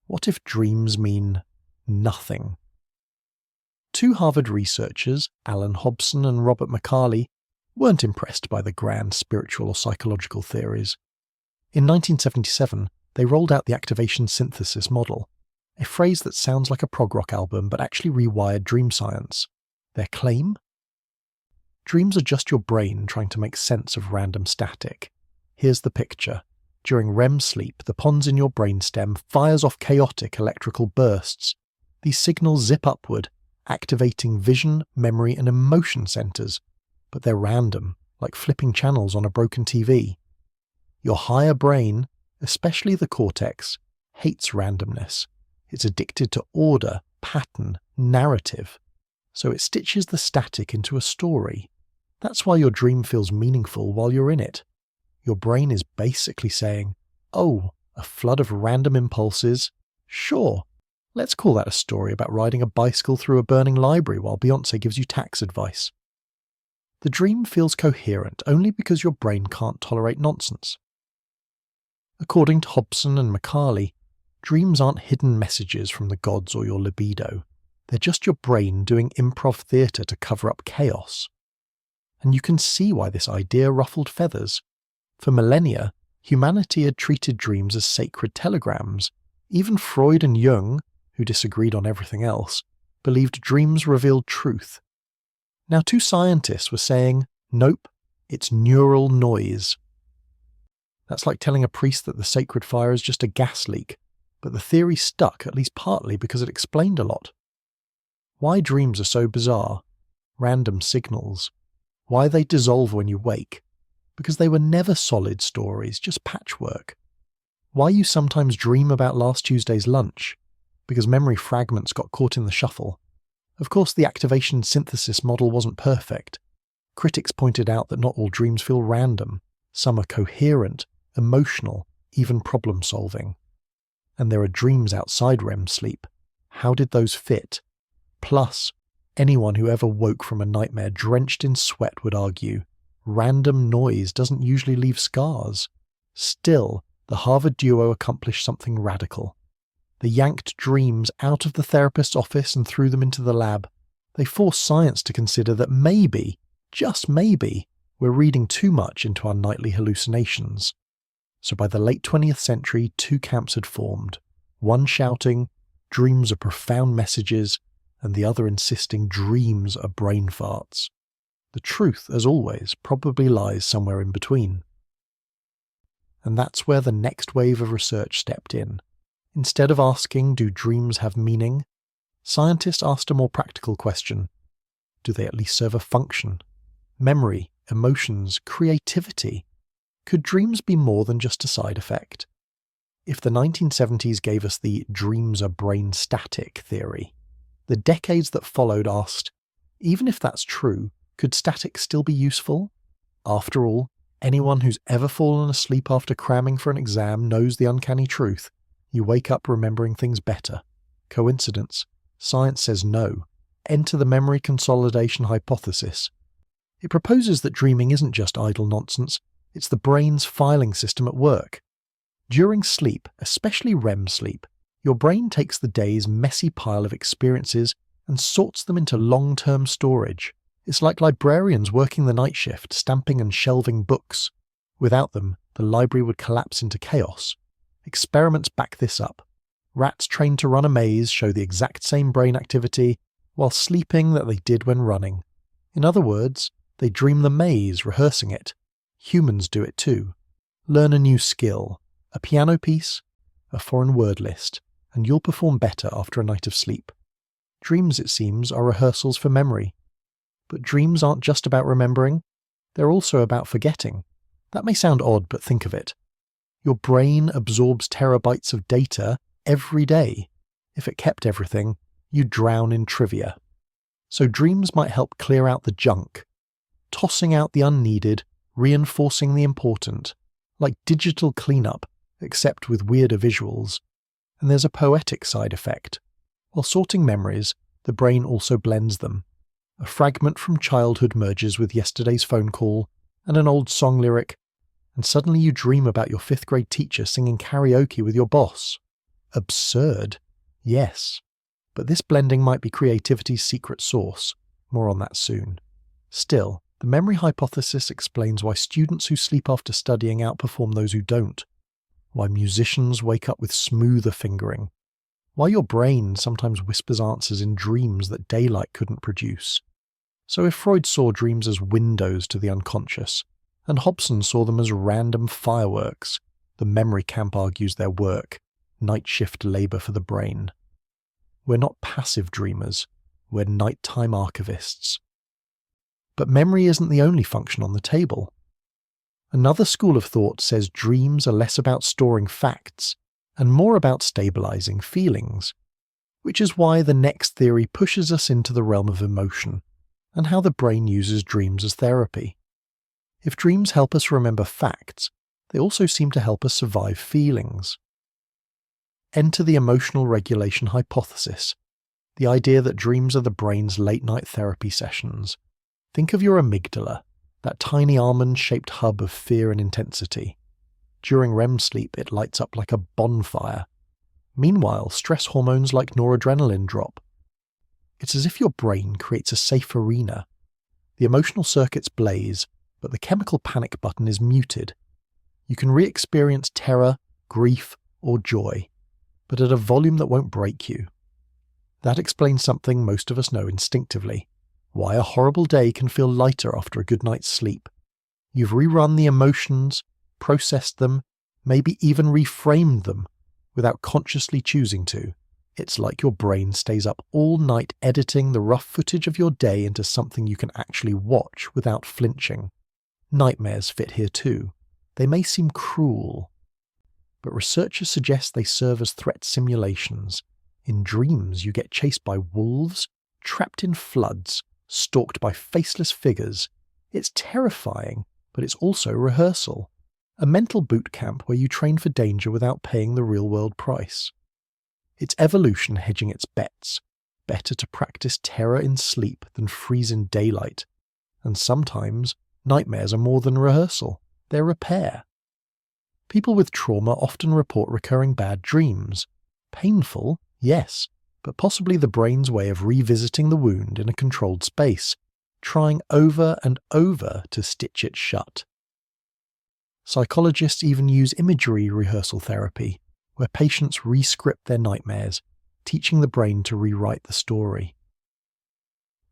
What if dreams mean nothing? Two Harvard researchers, Alan Hobson and Robert McCarley, weren't impressed by the grand spiritual or psychological theories. In 1977, they rolled out the activation synthesis model, a phrase that sounds like a prog rock album but actually rewired dream science. Their claim? Dreams are just your brain trying to make sense of random static. Here's the picture. During REM sleep, the pons in your brainstem fires off chaotic electrical bursts. These signals zip upward, activating vision, memory, and emotion centers. But they're random, like flipping channels on a broken TV. Your higher brain, especially the cortex, hates randomness. It's addicted to order, pattern, narrative. So it stitches the static into a story. That's why your dream feels meaningful while you're in it. Your brain is basically saying, oh, a flood of random impulses? Sure, let's call that a story about riding a bicycle through a burning library while Beyoncé gives you tax advice. The dream feels coherent only because your brain can't tolerate nonsense. According to Hobson and McCarley, Dreams aren't hidden messages from the gods or your libido. They're just your brain doing improv theatre to cover up chaos. And you can see why this idea ruffled feathers. For millennia, humanity had treated dreams as sacred telegrams. Even Freud and Jung, who disagreed on everything else, believed dreams revealed truth. Now 2 scientists were saying, nope, it's neural noise. That's like telling a priest that the sacred fire is just a gas leak, but the theory stuck, at least partly because it explained a lot. Why dreams are so bizarre, random signals, why they dissolve when you wake, because they were never solid stories, just patchwork. Why you sometimes dream about last Tuesday's lunch, because memory fragments got caught in the shuffle. Of course, the activation synthesis model wasn't perfect. Critics pointed out that not all dreams feel random. Some are coherent, emotional, even problem-solving. And there are dreams outside REM sleep. How did those fit? Plus, anyone who ever woke from a nightmare drenched in sweat would argue, random noise doesn't usually leave scars. Still, the Harvard duo accomplished something radical. They yanked dreams out of the therapist's office and threw them into the lab. They forced science to consider that maybe, just maybe, we're reading too much into our nightly hallucinations. So by the late 20th century, 2 camps had formed. One shouting, dreams are profound messages, and the other insisting dreams are brain farts. The truth, as always, probably lies somewhere in between. And that's where the next wave of research stepped in. Instead of asking, do dreams have meaning? Scientists asked a more practical question. Do they at least serve a function? Memory, emotions, creativity. Could dreams be more than just a side effect? If the 1970s gave us the dreams are brain static theory, the decades that followed asked, even if that's true, could static still be useful? After all, anyone who's ever fallen asleep after cramming for an exam knows the uncanny truth. You wake up remembering things better. Coincidence? Science says no. Enter the memory consolidation hypothesis. It proposes that dreaming isn't just idle nonsense, it's the brain's filing system at work. During sleep, especially REM sleep, your brain takes the day's messy pile of experiences and sorts them into long-term storage. It's like librarians working the night shift, stamping and shelving books. Without them, the library would collapse into chaos. Experiments back this up. Rats trained to run a maze show the exact same brain activity while sleeping that they did when running. In other words, they dream the maze, rehearsing it. Humans do it too. Learn a new skill, a piano piece, a foreign word list, and you'll perform better after a night of sleep. Dreams, it seems, are rehearsals for memory. But dreams aren't just about remembering, they're also about forgetting. That may sound odd, but think of it. Your brain absorbs terabytes of data every day. If it kept everything, you'd drown in trivia. So dreams might help clear out the junk, tossing out the unneeded, reinforcing the important, like digital cleanup, except with weirder visuals. And there's a poetic side effect. While sorting memories, the brain also blends them. A fragment from childhood merges with yesterday's phone call and an old song lyric, and suddenly you dream about your 5th grade teacher singing karaoke with your boss. Absurd. Yes. But this blending might be creativity's secret sauce. More on that soon. Still, the memory hypothesis explains why students who sleep after studying outperform those who don't. Why musicians wake up with smoother fingering. Why your brain sometimes whispers answers in dreams that daylight couldn't produce. So if Freud saw dreams as windows to the unconscious, and Hobson saw them as random fireworks, the memory camp argues their work, night shift labour for the brain. We're not passive dreamers, we're nighttime archivists. But memory isn't the only function on the table. Another school of thought says dreams are less about storing facts and more about stabilising feelings, which is why the next theory pushes us into the realm of emotion and how the brain uses dreams as therapy. If dreams help us remember facts, they also seem to help us survive feelings. Enter the emotional regulation hypothesis, the idea that dreams are the brain's late-night therapy sessions. Think of your amygdala, that tiny almond-shaped hub of fear and intensity. During REM sleep, it lights up like a bonfire. Meanwhile, stress hormones like noradrenaline drop. It's as if your brain creates a safe arena. The emotional circuits blaze, but the chemical panic button is muted. You can re-experience terror, grief, or joy, but at a volume that won't break you. That explains something most of us know instinctively: why a horrible day can feel lighter after a good night's sleep. You've rerun the emotions, processed them, maybe even reframed them, without consciously choosing to. It's like your brain stays up all night editing the rough footage of your day into something you can actually watch without flinching. Nightmares fit here too. They may seem cruel, but researchers suggest they serve as threat simulations. In dreams, you get chased by wolves, trapped in floods, stalked by faceless figures. It's terrifying, but it's also rehearsal. A mental boot camp where you train for danger without paying the real-world price. It's evolution hedging its bets. Better to practice terror in sleep than freeze in daylight. And sometimes, nightmares are more than rehearsal. They're repair. People with trauma often report recurring bad dreams. Painful, yes, but possibly the brain's way of revisiting the wound in a controlled space, trying over and over to stitch it shut. Psychologists even use imagery rehearsal therapy, where patients re-script their nightmares, teaching the brain to rewrite the story.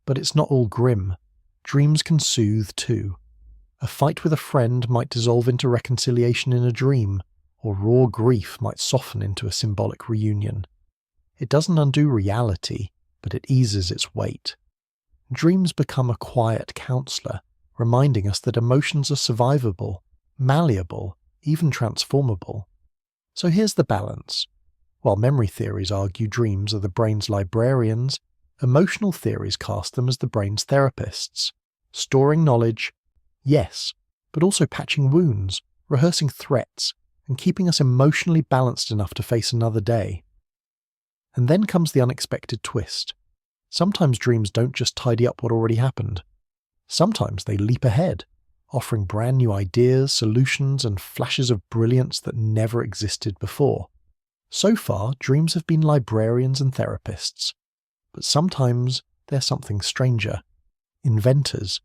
But it's not all grim. Dreams can soothe too. A fight with a friend might dissolve into reconciliation in a dream, or raw grief might soften into a symbolic reunion. It doesn't undo reality, but it eases its weight. Dreams become a quiet counselor, reminding us that emotions are survivable, malleable, even transformable. So here's the balance. While memory theories argue dreams are the brain's librarians, emotional theories cast them as the brain's therapists. Storing knowledge, yes, but also patching wounds, rehearsing threats, and keeping us emotionally balanced enough to face another day. And then comes the unexpected twist. Sometimes dreams don't just tidy up what already happened. Sometimes they leap ahead, offering brand new ideas, solutions, and flashes of brilliance that never existed before. So far, dreams have been librarians and therapists. But sometimes they're something stranger. Inventors.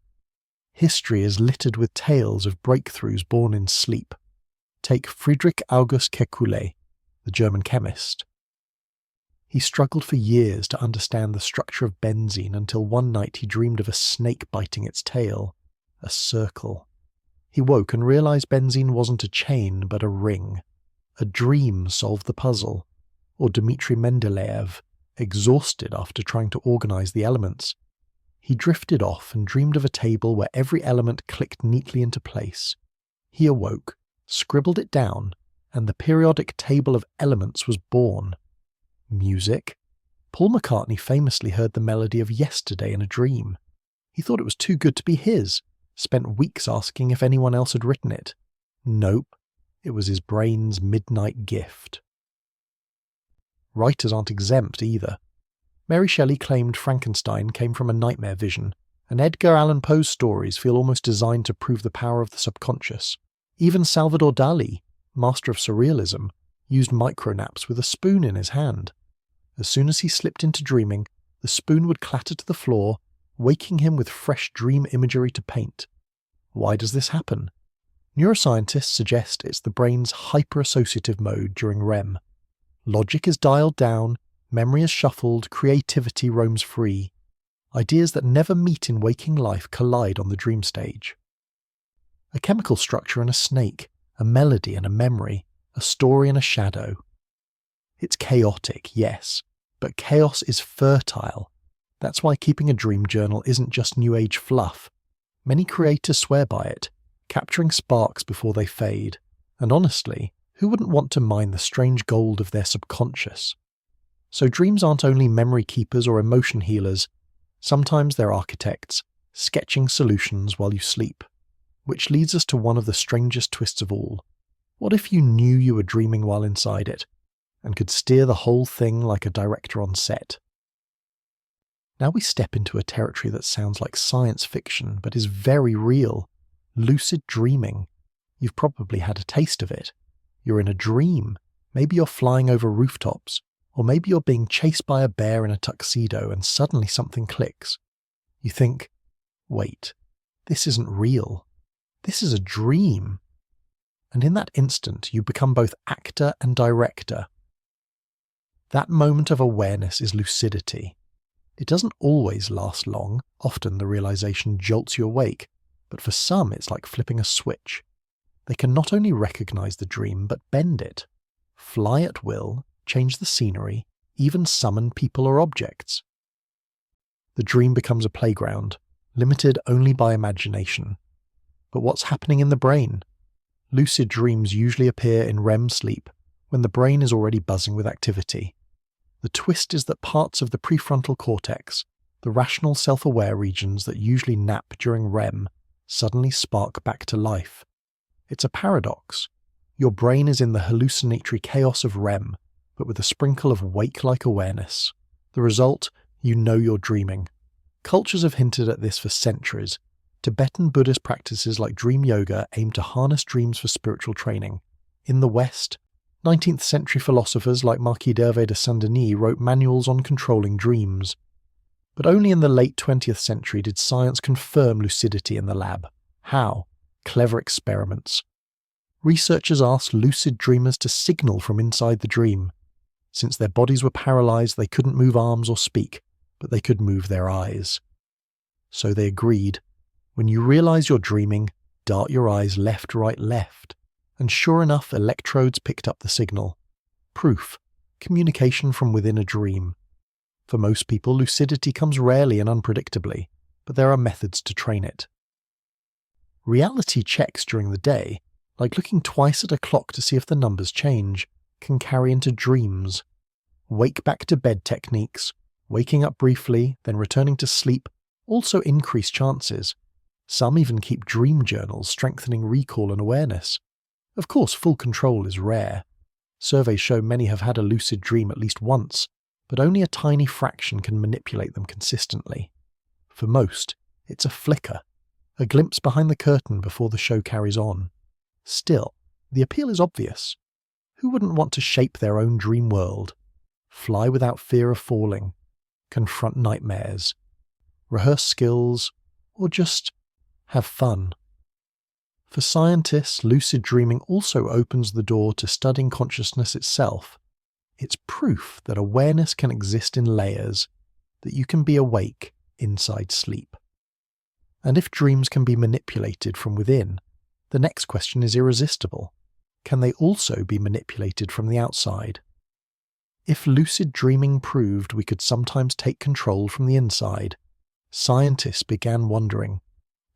History is littered with tales of breakthroughs born in sleep. Take Friedrich August Kekulé, the German chemist. He struggled for years to understand the structure of benzene until one night he dreamed of a snake biting its tail. A circle. He woke and realized benzene wasn't a chain but a ring. A dream solved the puzzle. Or Dmitry Mendeleev, exhausted after trying to organize the elements. He drifted off and dreamed of a table where every element clicked neatly into place. He awoke, scribbled it down, and the periodic table of elements was born. Music. Paul McCartney famously heard the melody of Yesterday in a dream. He thought it was too good to be his. Spent weeks asking if anyone else had written it. Nope, it was his brain's midnight gift. Writers aren't exempt either. Mary Shelley claimed Frankenstein came from a nightmare vision, and Edgar Allan Poe's stories feel almost designed to prove the power of the subconscious. Even Salvador Dali, master of surrealism, used micronaps with a spoon in his hand. As soon as he slipped into dreaming, the spoon would clatter to the floor, waking him with fresh dream imagery to paint. Why does this happen? Neuroscientists suggest it's the brain's hyperassociative mode during REM. Logic is dialed down, memory is shuffled, creativity roams free. Ideas that never meet in waking life collide on the dream stage. A chemical structure and a snake, a melody and a memory, a story and a shadow. It's chaotic, yes, but chaos is fertile. That's why keeping a dream journal isn't just new age fluff. Many creators swear by it, capturing sparks before they fade. And honestly, who wouldn't want to mine the strange gold of their subconscious? So dreams aren't only memory keepers or emotion healers. Sometimes they're architects, sketching solutions while you sleep. Which leads us to one of the strangest twists of all. What if you knew you were dreaming while inside it, and could steer the whole thing like a director on set? Now we step into a territory that sounds like science fiction, but is very real. Lucid dreaming. You've probably had a taste of it. You're in a dream, Maybe you're flying over rooftops, or maybe you're being chased by a bear in a tuxedo and suddenly something clicks. You think, wait, this isn't real. This is a dream. And in that instant, you become both actor and director. That moment of awareness is lucidity. It doesn't always last long. Often the realization jolts you awake, but for some it's like flipping a switch. They can not only recognize the dream, but bend it, fly at will, change the scenery, even summon people or objects. The dream becomes a playground, limited only by imagination. But what's happening in the brain? Lucid dreams usually appear in REM sleep, when the brain is already buzzing with activity. The twist is that parts of the prefrontal cortex, the rational self-aware regions that usually nap during REM, suddenly spark back to life. It's a paradox. Your brain is in the hallucinatory chaos of REM, but with a sprinkle of wake-like awareness. The result? You know you're dreaming. Cultures have hinted at this for centuries. Tibetan Buddhist practices like dream yoga aim to harness dreams for spiritual training. In the West, 19th century philosophers like Marquis d'Hervé de Saint-Denis wrote manuals on controlling dreams. But only in the late 20th century did science confirm lucidity in the lab. How? Clever experiments. Researchers asked lucid dreamers to signal from inside the dream. Since their bodies were paralyzed, they couldn't move arms or speak, but they could move their eyes. So they agreed. When you realize you're dreaming, dart your eyes left, right, left. And sure enough, electrodes picked up the signal. Proof. Communication from within a dream. For most people, lucidity comes rarely and unpredictably, but there are methods to train it. Reality checks during the day, like looking twice at a clock to see if the numbers change, can carry into dreams. Wake back to bed techniques, waking up briefly, then returning to sleep, also increase chances. Some even keep dream journals, strengthening recall and awareness. Of course, full control is rare. Surveys show many have had a lucid dream at least once, but only a tiny fraction can manipulate them consistently. For most, it's a flicker, a glimpse behind the curtain before the show carries on. Still, the appeal is obvious. Who wouldn't want to shape their own dream world? Fly without fear of falling, confront nightmares, rehearse skills, or just have fun. For scientists, lucid dreaming also opens the door to studying consciousness itself. It's proof that awareness can exist in layers, that you can be awake inside sleep. And if dreams can be manipulated from within, the next question is irresistible. Can they also be manipulated from the outside? If lucid dreaming proved we could sometimes take control from the inside, scientists began wondering,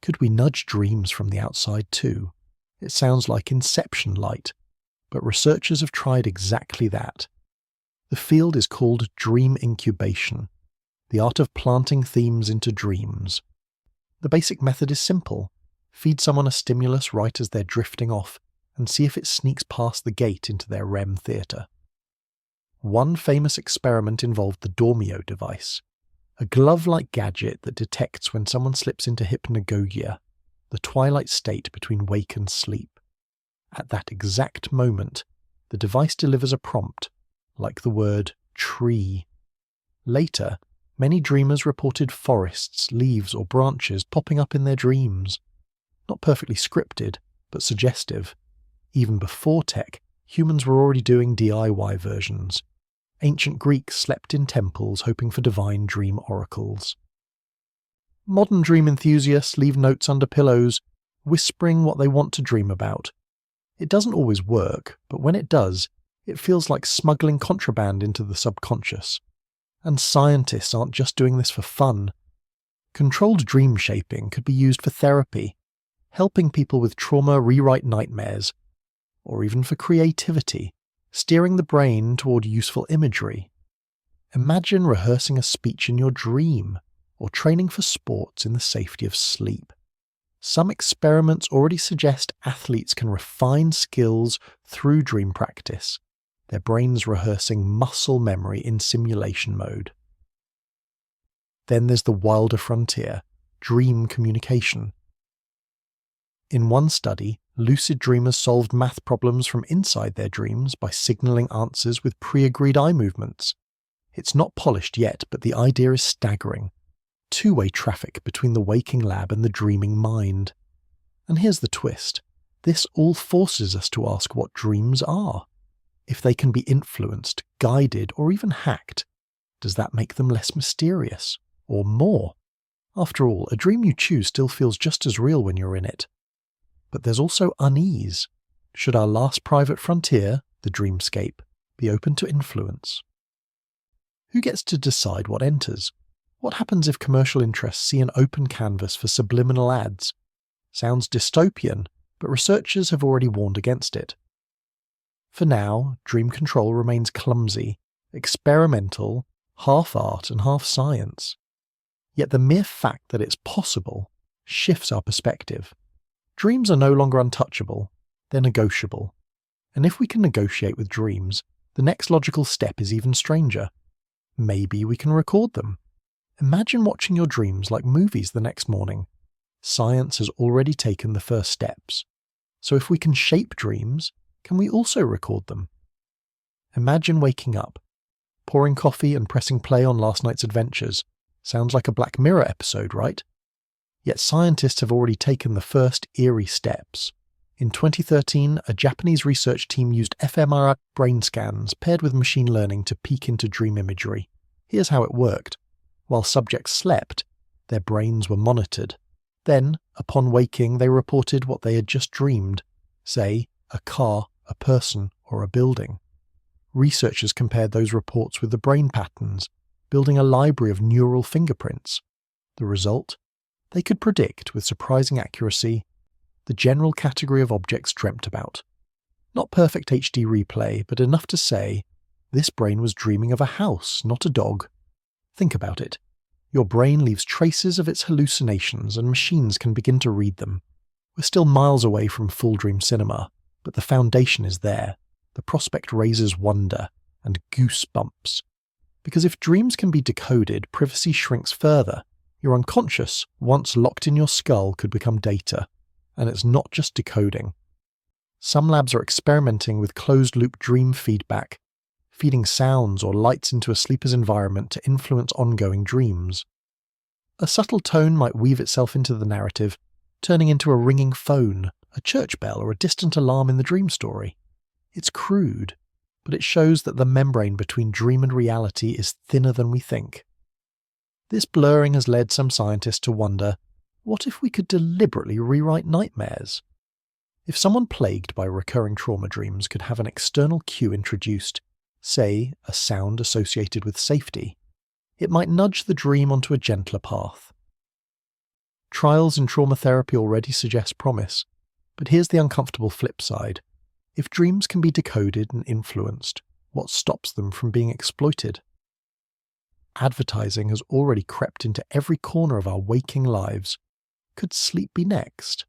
could we nudge dreams from the outside too? It sounds like Inception light, but researchers have tried exactly that. The field is called dream incubation, the art of planting themes into dreams. The basic method is simple. Feed someone a stimulus right as they're drifting off and see if it sneaks past the gate into their REM theatre. One famous experiment involved the Dormio device, a glove-like gadget that detects when someone slips into hypnagogia, the twilight state between wake and sleep. At that exact moment, the device delivers a prompt, like the word tree. Later, many dreamers reported forests, leaves, or branches popping up in their dreams. Not perfectly scripted, but suggestive. Even before tech, humans were already doing DIY versions. Ancient Greeks slept in temples hoping for divine dream oracles. Modern dream enthusiasts leave notes under pillows, whispering what they want to dream about. It doesn't always work, but when it does, it feels like smuggling contraband into the subconscious. And scientists aren't just doing this for fun. Controlled dream shaping could be used for therapy, helping people with trauma rewrite nightmares, or even for creativity, steering the brain toward useful imagery. Imagine rehearsing a speech in your dream, or training for sports in the safety of sleep. Some experiments already suggest athletes can refine skills through dream practice, their brains rehearsing muscle memory in simulation mode. Then there's the wilder frontier, dream communication. In one study, Lucid dreamers solved math problems from inside their dreams by signaling answers with pre-agreed eye movements. It's not polished yet, but the idea is staggering. Two-way traffic between the waking lab and the dreaming mind. And here's the twist. This all forces us to ask what dreams are. If they can be influenced, guided, or even hacked, does that make them less mysterious? Or more? After all, a dream you choose still feels just as real when you're in it. But there's also unease. Should our last private frontier, the dreamscape, be open to influence? Who gets to decide what enters? What happens if commercial interests see an open canvas for subliminal ads? Sounds dystopian, but researchers have already warned against it. For now, dream control remains clumsy, experimental, half art and half science. Yet the mere fact that it's possible shifts our perspective. Dreams are no longer untouchable, they're negotiable. And if we can negotiate with dreams, the next logical step is even stranger. Maybe we can record them. Imagine watching your dreams like movies the next morning. Science has already taken the first steps. So if we can shape dreams, can we also record them? Imagine waking up, pouring coffee and pressing play on last night's adventures. Sounds like a Black Mirror episode, right? Yet scientists have already taken the first eerie steps. In 2013, a Japanese research team used fMRI brain scans paired with machine learning to peek into dream imagery. Here's how it worked. While subjects slept, their brains were monitored. Then, upon waking, they reported what they had just dreamed, say, a car, a person, or a building. Researchers compared those reports with the brain patterns, building a library of neural fingerprints. The result? They could predict, with surprising accuracy, the general category of objects dreamt about. Not perfect HD replay, but enough to say, this brain was dreaming of a house, not a dog. Think about it. Your brain leaves traces of its hallucinations and machines can begin to read them. We're still miles away from full dream cinema, but the foundation is there. The prospect raises wonder and goosebumps. Because if dreams can be decoded, privacy shrinks further. Your unconscious, once locked in your skull, could become data. And it's not just decoding. Some labs are experimenting with closed-loop dream feedback, feeding sounds or lights into a sleeper's environment to influence ongoing dreams. A subtle tone might weave itself into the narrative, turning into a ringing phone, a church bell, or a distant alarm in the dream story. It's crude, but it shows that the membrane between dream and reality is thinner than we think. This blurring has led some scientists to wonder, what if we could deliberately rewrite nightmares? If someone plagued by recurring trauma dreams could have an external cue introduced, say, a sound associated with safety, it might nudge the dream onto a gentler path. Trials in trauma therapy already suggest promise, but here's the uncomfortable flip side. If dreams can be decoded and influenced, what stops them from being exploited? Advertising has already crept into every corner of our waking lives. Could sleep be next?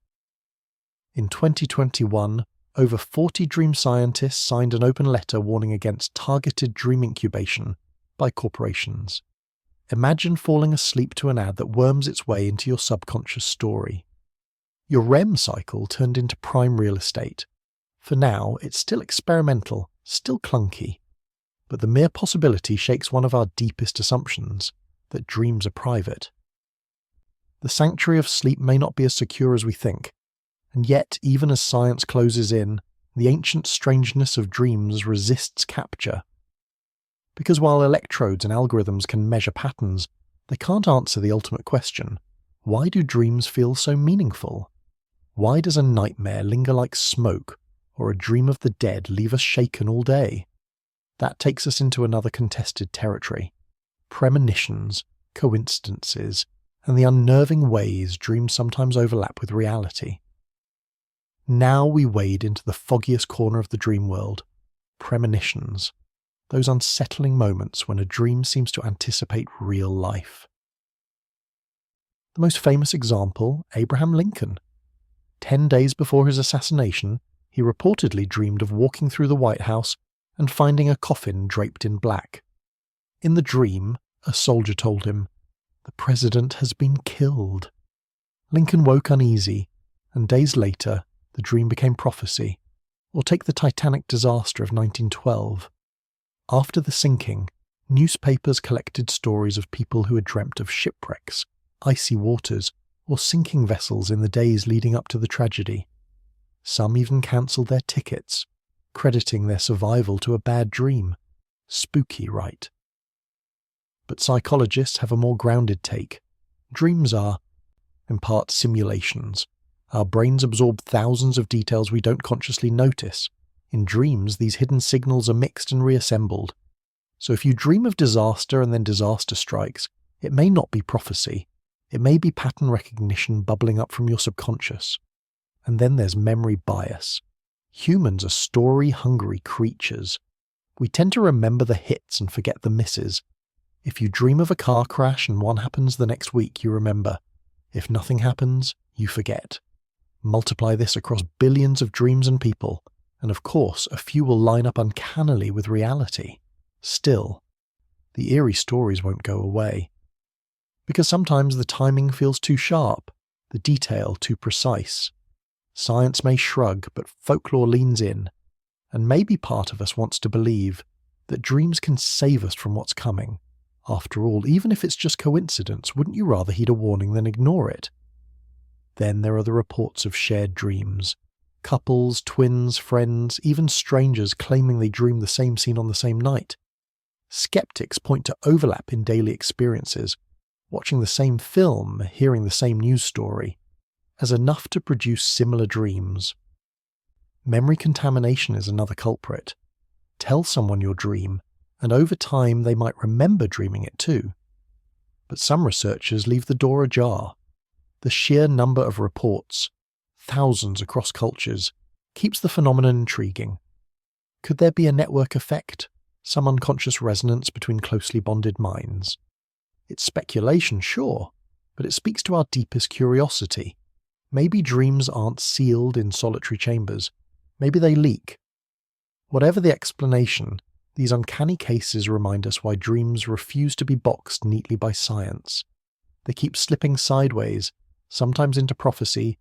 In 2021, over 40 dream scientists signed an open letter warning against targeted dream incubation by corporations. Imagine falling asleep to an ad that worms its way into your subconscious story. Your REM cycle turned into prime real estate. For now, it's still experimental, still clunky. But the mere possibility shakes one of our deepest assumptions, that dreams are private. The sanctuary of sleep may not be as secure as we think, and yet, even as science closes in, the ancient strangeness of dreams resists capture. Because while electrodes and algorithms can measure patterns, they can't answer the ultimate question: why do dreams feel so meaningful? Why does a nightmare linger like smoke, or a dream of the dead leave us shaken all day? That takes us into another contested territory: premonitions, coincidences, and the unnerving ways dreams sometimes overlap with reality. Now we wade into the foggiest corner of the dream world: premonitions, those unsettling moments when a dream seems to anticipate real life. The most famous example, Abraham Lincoln. 10 days before his assassination, he reportedly dreamed of walking through the White House and finding a coffin draped in black. In the dream, a soldier told him, "The president has been killed." Lincoln woke uneasy, and days later, the dream became prophecy. Or take the Titanic disaster of 1912. After the sinking, newspapers collected stories of people who had dreamt of shipwrecks, icy waters, or sinking vessels in the days leading up to the tragedy. Some even cancelled their tickets, crediting their survival to a bad dream. Spooky, right? But psychologists have a more grounded take. Dreams are, in part, simulations. Our brains absorb thousands of details we don't consciously notice. In dreams, these hidden signals are mixed and reassembled. So if you dream of disaster and then disaster strikes, it may not be prophecy. It may be pattern recognition bubbling up from your subconscious. And then there's memory bias. Humans are story-hungry creatures. We tend to remember the hits and forget the misses. If you dream of a car crash and one happens the next week, you remember. If nothing happens, you forget. Multiply this across billions of dreams and people, and of course, a few will line up uncannily with reality. Still, the eerie stories won't go away. Because sometimes the timing feels too sharp, the detail too precise. Science may shrug, but folklore leans in, and maybe part of us wants to believe that dreams can save us from what's coming. After all, even if it's just coincidence, wouldn't you rather heed a warning than ignore it? Then there are the reports of shared dreams. Couples, twins, friends, even strangers claiming they dreamed the same scene on the same night. Skeptics point to overlap in daily experiences, watching the same film, hearing the same news story, as enough to produce similar dreams. Memory contamination is another culprit. Tell someone your dream, and over time they might remember dreaming it too. But some researchers leave the door ajar. The sheer number of reports, thousands across cultures, keeps the phenomenon intriguing. Could there be a network effect, some unconscious resonance between closely bonded minds? It's speculation, sure, but it speaks to our deepest curiosity. Maybe dreams aren't sealed in solitary chambers. Maybe they leak. Whatever the explanation, these uncanny cases remind us why dreams refuse to be boxed neatly by science. They keep slipping sideways, sometimes into prophecy,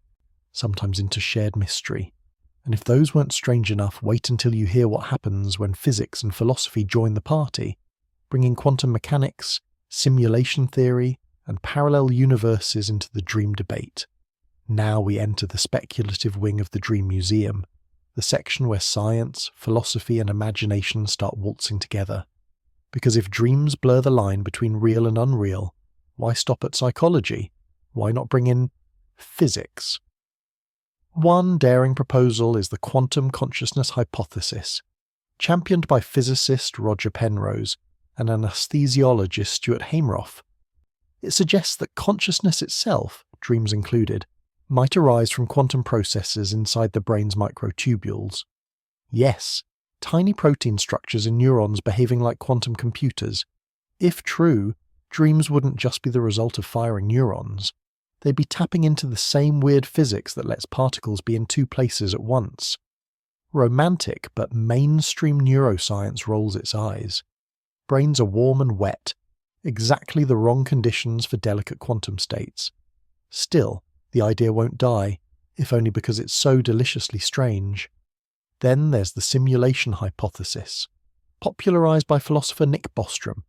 sometimes into shared mystery. And if those weren't strange enough, wait until you hear what happens when physics and philosophy join the party, bringing quantum mechanics, simulation theory, and parallel universes into the dream debate. Now we enter the speculative wing of the Dream Museum, the section where science, philosophy, and imagination start waltzing together. Because if dreams blur the line between real and unreal, why stop at psychology? Why not bring in physics? One daring proposal is the quantum consciousness hypothesis, championed by physicist Roger Penrose and anesthesiologist Stuart Hameroff. It suggests that consciousness itself, dreams included, might arise from quantum processes inside the brain's microtubules. Yes, tiny protein structures in neurons behaving like quantum computers. If true, dreams wouldn't just be the result of firing neurons. They'd be tapping into the same weird physics that lets particles be in two places at once. Romantic, but mainstream neuroscience rolls its eyes. Brains are warm and wet, exactly the wrong conditions for delicate quantum states. Still, the idea won't die, if only because it's so deliciously strange. Then there's the simulation hypothesis, popularized by philosopher Nick Bostrom.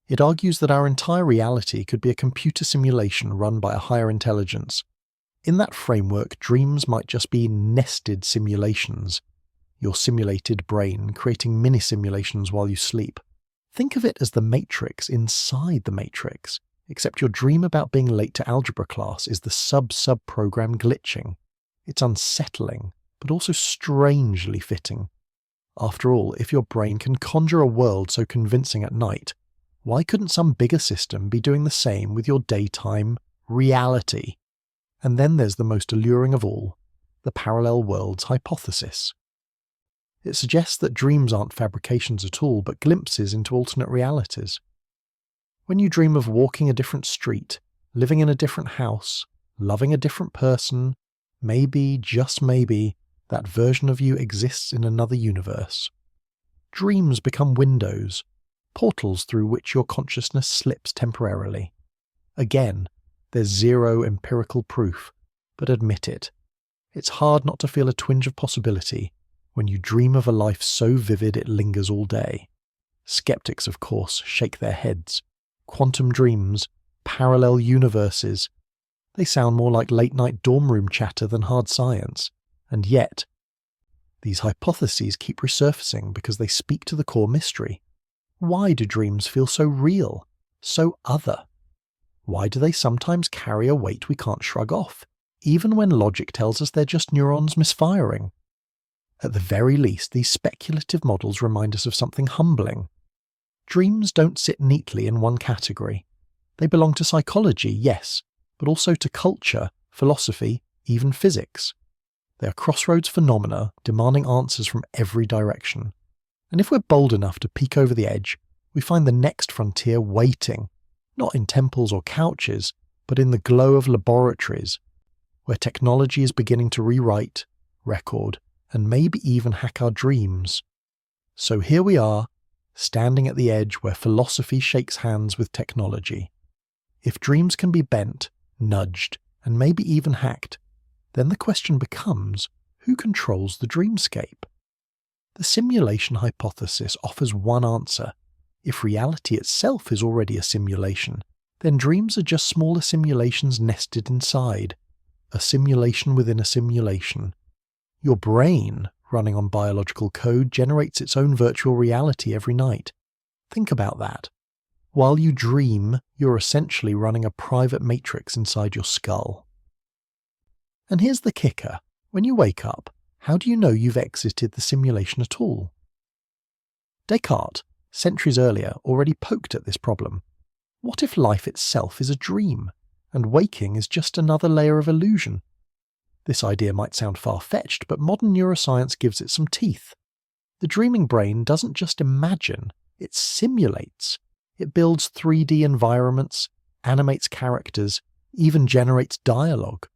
It argues that our entire reality could be a computer simulation run by a higher intelligence. In that framework, dreams might just be nested simulations, your simulated brain creating mini-simulations while you sleep. Think of it as the Matrix inside the Matrix, except your dream about being late to algebra class is the sub-program glitching. It's unsettling, but also strangely fitting. After all, if your brain can conjure a world so convincing at night, why couldn't some bigger system be doing the same with your daytime reality? And then there's the most alluring of all, the parallel worlds hypothesis. It suggests that dreams aren't fabrications at all, but glimpses into alternate realities. When you dream of walking a different street, living in a different house, loving a different person, maybe, just maybe, that version of you exists in another universe. Dreams become windows, portals through which your consciousness slips temporarily. Again, there's zero empirical proof, but admit it. It's hard not to feel a twinge of possibility when you dream of a life so vivid it lingers all day. Skeptics, of course, shake their heads. Quantum dreams, parallel universes, they sound more like late-night dorm room chatter than hard science. And yet, these hypotheses keep resurfacing because they speak to the core mystery. Why do dreams feel so real, so other? Why do they sometimes carry a weight we can't shrug off, even when logic tells us they're just neurons misfiring? At the very least, these speculative models remind us of something humbling. Dreams don't sit neatly in one category. They belong to psychology, yes, but also to culture, philosophy, even physics. They are crossroads phenomena demanding answers from every direction. And if we're bold enough to peek over the edge, we find the next frontier waiting, not in temples or couches, but in the glow of laboratories, where technology is beginning to rewrite, record, and maybe even hack our dreams. So here we are, standing at the edge where philosophy shakes hands with technology. If dreams can be bent, nudged, and maybe even hacked, then the question becomes, who controls the dreamscape? The simulation hypothesis offers one answer. If reality itself is already a simulation, then dreams are just smaller simulations nested inside. A simulation within a simulation. Your brain, running on biological code, generates its own virtual reality every night. Think about that. While you dream, you're essentially running a private matrix inside your skull. And here's the kicker. When you wake up, how do you know you've exited the simulation at all? Descartes, centuries earlier, already poked at this problem. What if life itself is a dream, and waking is just another layer of illusion? This idea might sound far-fetched, but modern neuroscience gives it some teeth. The dreaming brain doesn't just imagine, it simulates. It builds 3D environments, animates characters, even generates dialogue.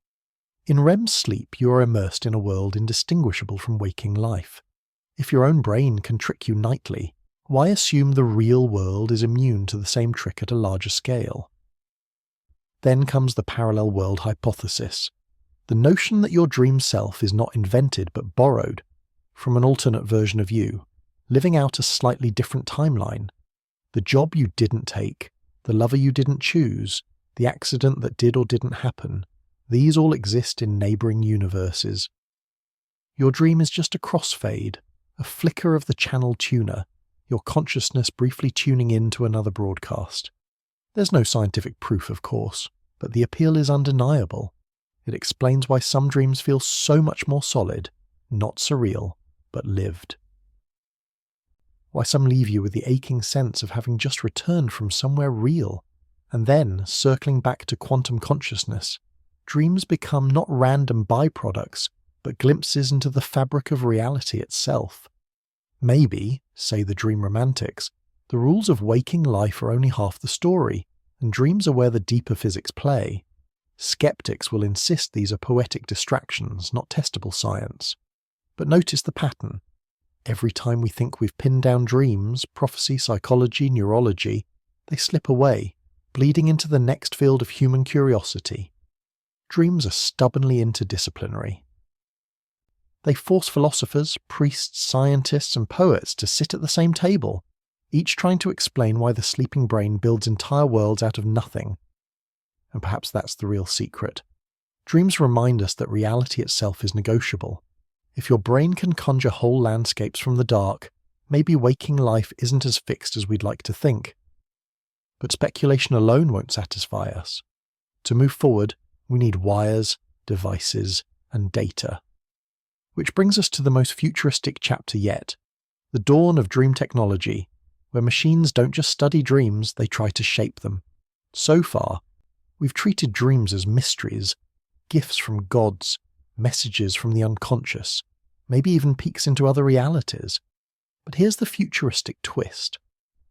In REM sleep, you are immersed in a world indistinguishable from waking life. If your own brain can trick you nightly, why assume the real world is immune to the same trick at a larger scale? Then comes the parallel world hypothesis. The notion that your dream self is not invented but borrowed from an alternate version of you, living out a slightly different timeline. The job you didn't take, the lover you didn't choose, the accident that did or didn't happen, these all exist in neighbouring universes. Your dream is just a crossfade, a flicker of the channel tuner, your consciousness briefly tuning in to another broadcast. There's no scientific proof, of course, but the appeal is undeniable. It explains why some dreams feel so much more solid, not surreal, but lived. Why some leave you with the aching sense of having just returned from somewhere real, and then, circling back to quantum consciousness, dreams become not random byproducts, but glimpses into the fabric of reality itself. Maybe, say the dream romantics, the rules of waking life are only half the story, and dreams are where the deeper physics play. Skeptics will insist these are poetic distractions, not testable science. But notice the pattern. Every time we think we've pinned down dreams, prophecy, psychology, neurology, they slip away, bleeding into the next field of human curiosity. Dreams are stubbornly interdisciplinary. They force philosophers, priests, scientists, and poets to sit at the same table, each trying to explain why the sleeping brain builds entire worlds out of nothing. And perhaps that's the real secret. Dreams remind us that reality itself is negotiable. If your brain can conjure whole landscapes from the dark, maybe waking life isn't as fixed as we'd like to think. But speculation alone won't satisfy us. To move forward, we need wires, devices, and data. Which brings us to the most futuristic chapter yet, the dawn of dream technology, where machines don't just study dreams, they try to shape them. So far, we've treated dreams as mysteries, gifts from gods, messages from the unconscious, maybe even peeks into other realities. But here's the futuristic twist.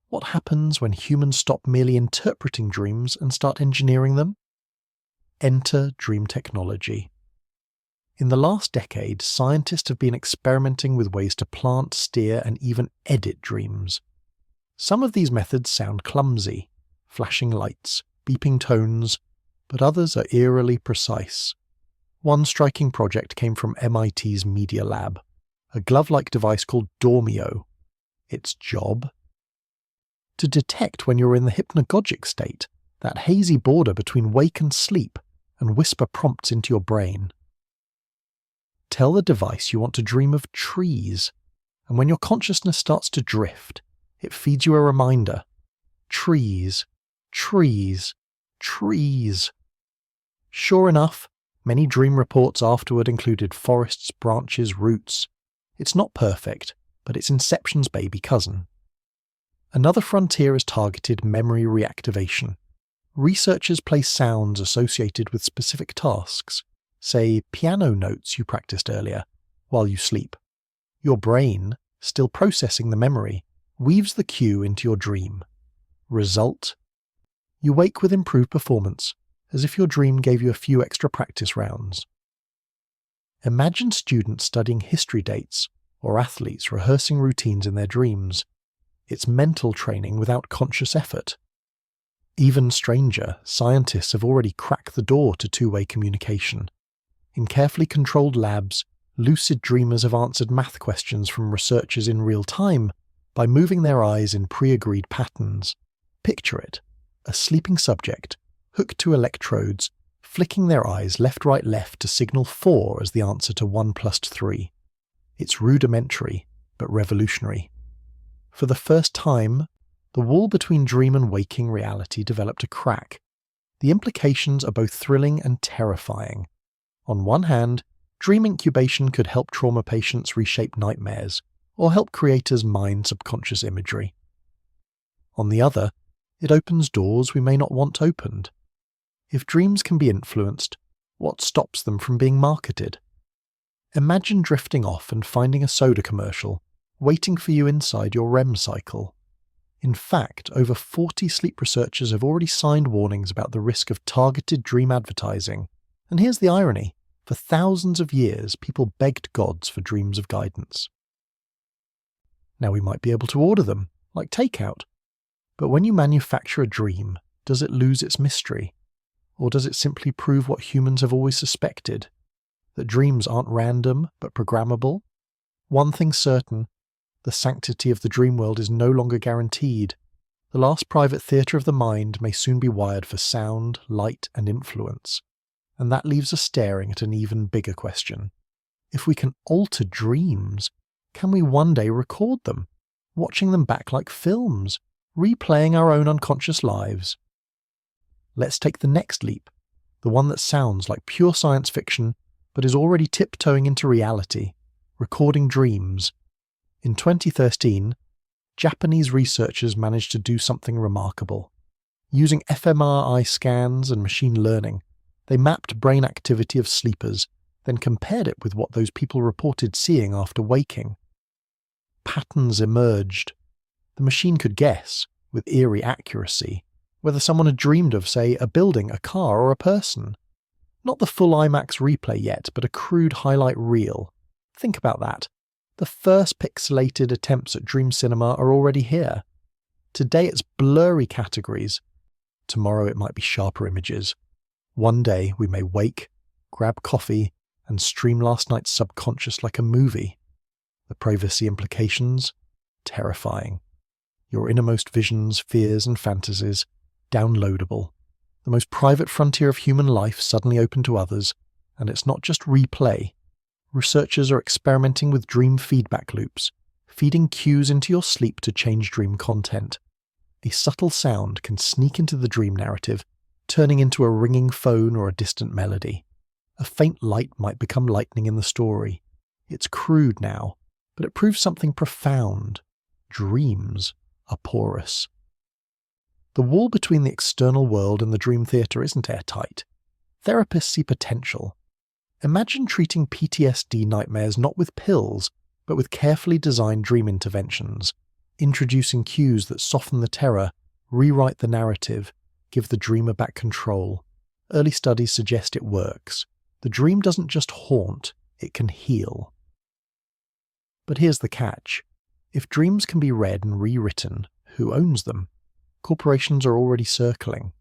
What happens when humans stop merely interpreting dreams and start engineering them? Enter dream technology. In the last decade, scientists have been experimenting with ways to plant, steer, and even edit dreams. Some of these methods sound clumsy, flashing lights, beeping tones, but others are eerily precise. One striking project came from MIT's Media Lab, a glove-like device called Dormio. Its job? To detect when you're in the hypnagogic state, that hazy border between wake and sleep, and whisper prompts into your brain. Tell the device you want to dream of trees, and when your consciousness starts to drift, it feeds you a reminder. Trees, trees, trees. Sure enough, many dream reports afterward included forests, branches, roots. It's not perfect, but it's Inception's baby cousin. Another frontier is targeted memory reactivation. Researchers place sounds associated with specific tasks, say piano notes you practiced earlier, while you sleep. Your brain, still processing the memory, weaves the cue into your dream. Result? You wake with improved performance, as if your dream gave you a few extra practice rounds. Imagine students studying history dates, or athletes rehearsing routines in their dreams. It's mental training without conscious effort. Even stranger, scientists have already cracked the door to two-way communication. In carefully controlled labs, lucid dreamers have answered math questions from researchers in real time by moving their eyes in pre-agreed patterns. Picture it, a sleeping subject, hooked to electrodes, flicking their eyes left, right, left to signal 4 as the answer to 1 plus 3. It's rudimentary, but revolutionary. For the first time, the wall between dream and waking reality developed a crack. The implications are both thrilling and terrifying. On one hand, dream incubation could help trauma patients reshape nightmares, or help creators mine subconscious imagery. On the other, it opens doors we may not want opened. If dreams can be influenced, what stops them from being marketed? Imagine drifting off and finding a soda commercial, waiting for you inside your REM cycle. In fact, over 40 sleep researchers have already signed warnings about the risk of targeted dream advertising. And here's the irony. For thousands of years, people begged gods for dreams of guidance. Now we might be able to order them, like takeout. But when you manufacture a dream, does it lose its mystery? Or does it simply prove what humans have always suspected? That dreams aren't random, but programmable? One thing's certain. The sanctity of the dream world is no longer guaranteed. The last private theatre of the mind may soon be wired for sound, light, and influence. And that leaves us staring at an even bigger question. If we can alter dreams, can we one day record them, watching them back like films, replaying our own unconscious lives? Let's take the next leap, the one that sounds like pure science fiction, but is already tiptoeing into reality, recording dreams. In 2013, Japanese researchers managed to do something remarkable. Using fMRI scans and machine learning, they mapped brain activity of sleepers, then compared it with what those people reported seeing after waking. Patterns emerged. The machine could guess, with eerie accuracy, whether someone had dreamed of, say, a building, a car, or a person. Not the full IMAX replay yet, but a crude highlight reel. Think about that. The first pixelated attempts at dream cinema are already here. Today it's blurry categories. Tomorrow it might be sharper images. One day we may wake, grab coffee, and stream last night's subconscious like a movie. The privacy implications? Terrifying. Your innermost visions, fears, and fantasies, downloadable. The most private frontier of human life suddenly open to others, and it's not just replay. Researchers are experimenting with dream feedback loops, feeding cues into your sleep to change dream content. A subtle sound can sneak into the dream narrative, turning into a ringing phone or a distant melody. A faint light might become lightning in the story. It's crude now, but it proves something profound. Dreams are porous. The wall between the external world and the dream theatre isn't airtight. Therapists see potential. Imagine treating PTSD nightmares not with pills, but with carefully designed dream interventions, introducing cues that soften the terror, rewrite the narrative, give the dreamer back control. Early studies suggest it works. The dream doesn't just haunt, it can heal. But here's the catch. If dreams can be read and rewritten, who owns them? Corporations are already circling.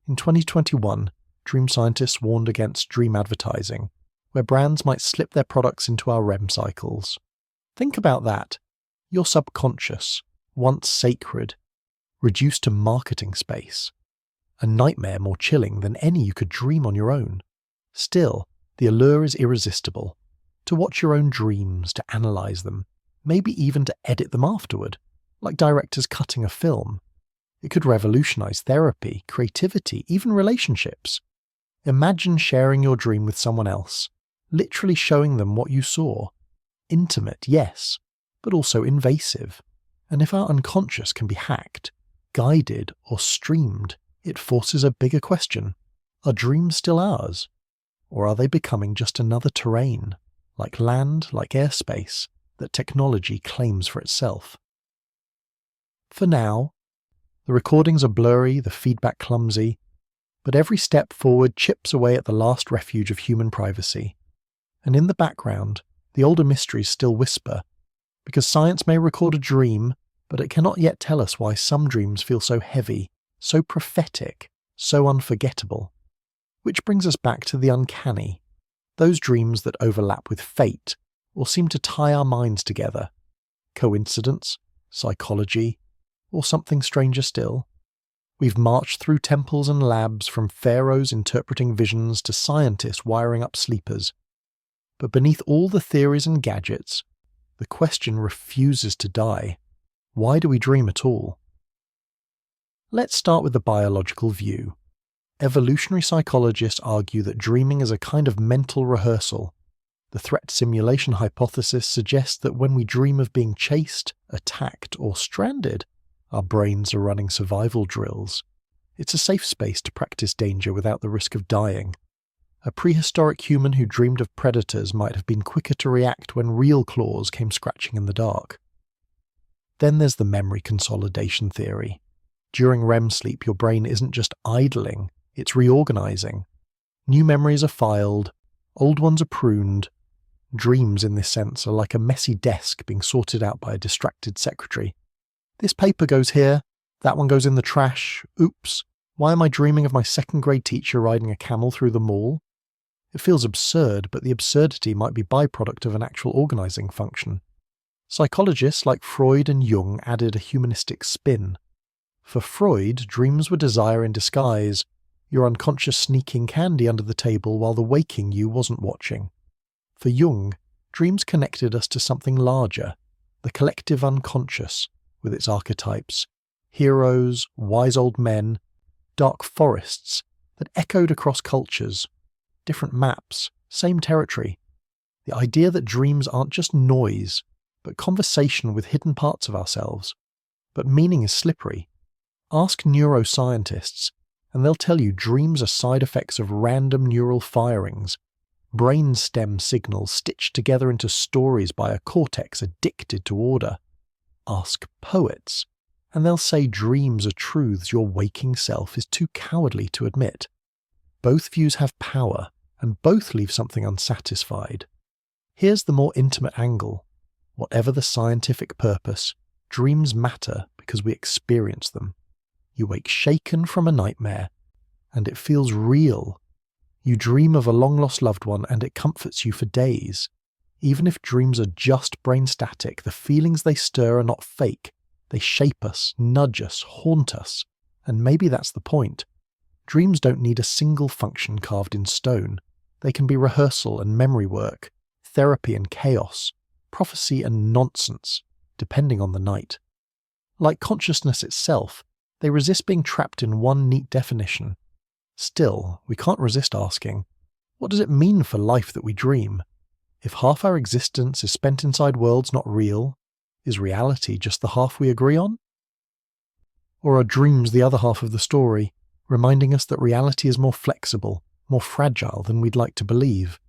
In 2021, dream scientists warned against dream advertising, where brands might slip their products into our REM cycles. Think about that. Your subconscious, once sacred, reduced to marketing space. A nightmare more chilling than any you could dream on your own. Still, the allure is irresistible. To watch your own dreams, to analyze them, maybe even to edit them afterward, like directors cutting a film. It could revolutionize therapy, creativity, even relationships. Imagine sharing your dream with someone else, literally showing them what you saw. Intimate, yes, but also invasive. And if our unconscious can be hacked, guided, or streamed, it forces a bigger question. Are dreams still ours? Or are they becoming just another terrain, like land, like airspace, that technology claims for itself? For now, the recordings are blurry, the feedback clumsy, but every step forward chips away at the last refuge of human privacy. And in the background, the older mysteries still whisper, because science may record a dream, but it cannot yet tell us why some dreams feel so heavy, so prophetic, so unforgettable. Which brings us back to the uncanny, those dreams that overlap with fate, or seem to tie our minds together. Coincidence, psychology, or something stranger still. We've marched through temples and labs, from pharaohs interpreting visions to scientists wiring up sleepers. But beneath all the theories and gadgets, the question refuses to die. Why do we dream at all? Let's start with the biological view. Evolutionary psychologists argue that dreaming is a kind of mental rehearsal. The threat simulation hypothesis suggests that when we dream of being chased, attacked, or stranded, our brains are running survival drills. It's a safe space to practice danger without the risk of dying. A prehistoric human who dreamed of predators might have been quicker to react when real claws came scratching in the dark. Then there's the memory consolidation theory. During REM sleep, your brain isn't just idling, it's reorganizing. New memories are filed, old ones are pruned. Dreams, in this sense, are like a messy desk being sorted out by a distracted secretary. This paper goes here, that one goes in the trash. Oops, why am I dreaming of my second-grade teacher riding a camel through the mall? It feels absurd, but the absurdity might be byproduct of an actual organizing function. Psychologists like Freud and Jung added a humanistic spin. For Freud, dreams were desire in disguise, your unconscious sneaking candy under the table while the waking you wasn't watching. For Jung, dreams connected us to something larger, the collective unconscious, with its archetypes, heroes, wise old men, dark forests that echoed across cultures, different maps, same territory. The idea that dreams aren't just noise, but conversation with hidden parts of ourselves. But meaning is slippery. Ask neuroscientists, and they'll tell you dreams are side effects of random neural firings, brainstem signals stitched together into stories by a cortex addicted to order. Ask poets, and they'll say dreams are truths your waking self is too cowardly to admit. Both views have power, and both leave something unsatisfied. Here's the more intimate angle. Whatever the scientific purpose, dreams matter because we experience them. You wake shaken from a nightmare, and it feels real. You dream of a long-lost loved one, and it comforts you for days. Even if dreams are just brain static, the feelings they stir are not fake. They shape us, nudge us, haunt us. And maybe that's the point. Dreams don't need a single function carved in stone. They can be rehearsal and memory work, therapy and chaos, prophecy and nonsense, depending on the night. Like consciousness itself, they resist being trapped in one neat definition. Still, we can't resist asking, what does it mean for life that we dream? If half our existence is spent inside worlds not real, is reality just the half we agree on? Or are dreams the other half of the story, reminding us that reality is more flexible, more fragile than we'd like to believe?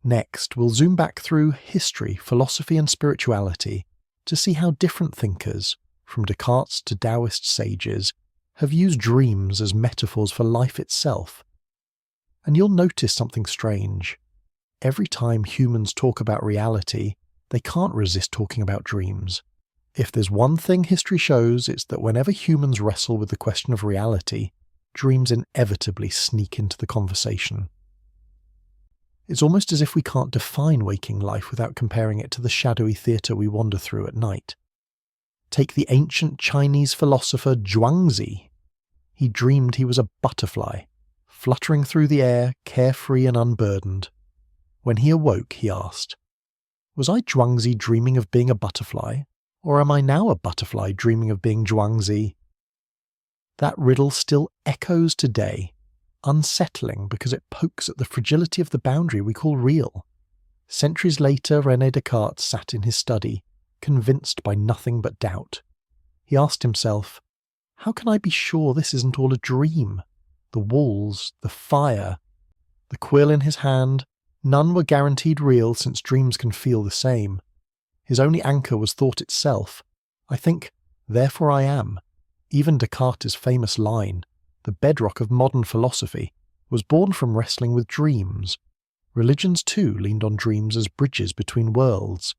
Next, we'll zoom back through history, philosophy and spirituality to see how different thinkers, from Descartes to Taoist sages, have used dreams as metaphors for life itself. And you'll notice something strange. Every time humans talk about reality, they can't resist talking about dreams. If there's one thing history shows, it's that whenever humans wrestle with the question of reality, dreams inevitably sneak into the conversation. It's almost as if we can't define waking life without comparing it to the shadowy theatre we wander through at night. Take the ancient Chinese philosopher Zhuangzi. He dreamed he was a butterfly, fluttering through the air, carefree and unburdened. When he awoke, he asked, "Was I Zhuangzi dreaming of being a butterfly, or am I now a butterfly dreaming of being Zhuangzi?" That riddle still echoes today, unsettling because it pokes at the fragility of the boundary we call real. Centuries later, René Descartes sat in his study, convinced by nothing but doubt. He asked himself, how can I be sure this isn't all a dream? The walls, the fire, the quill in his hand, none were guaranteed real since dreams can feel the same. His only anchor was thought itself. I think, therefore I am. Even Descartes' famous line, the bedrock of modern philosophy, was born from wrestling with dreams. Religions too leaned on dreams as bridges between worlds.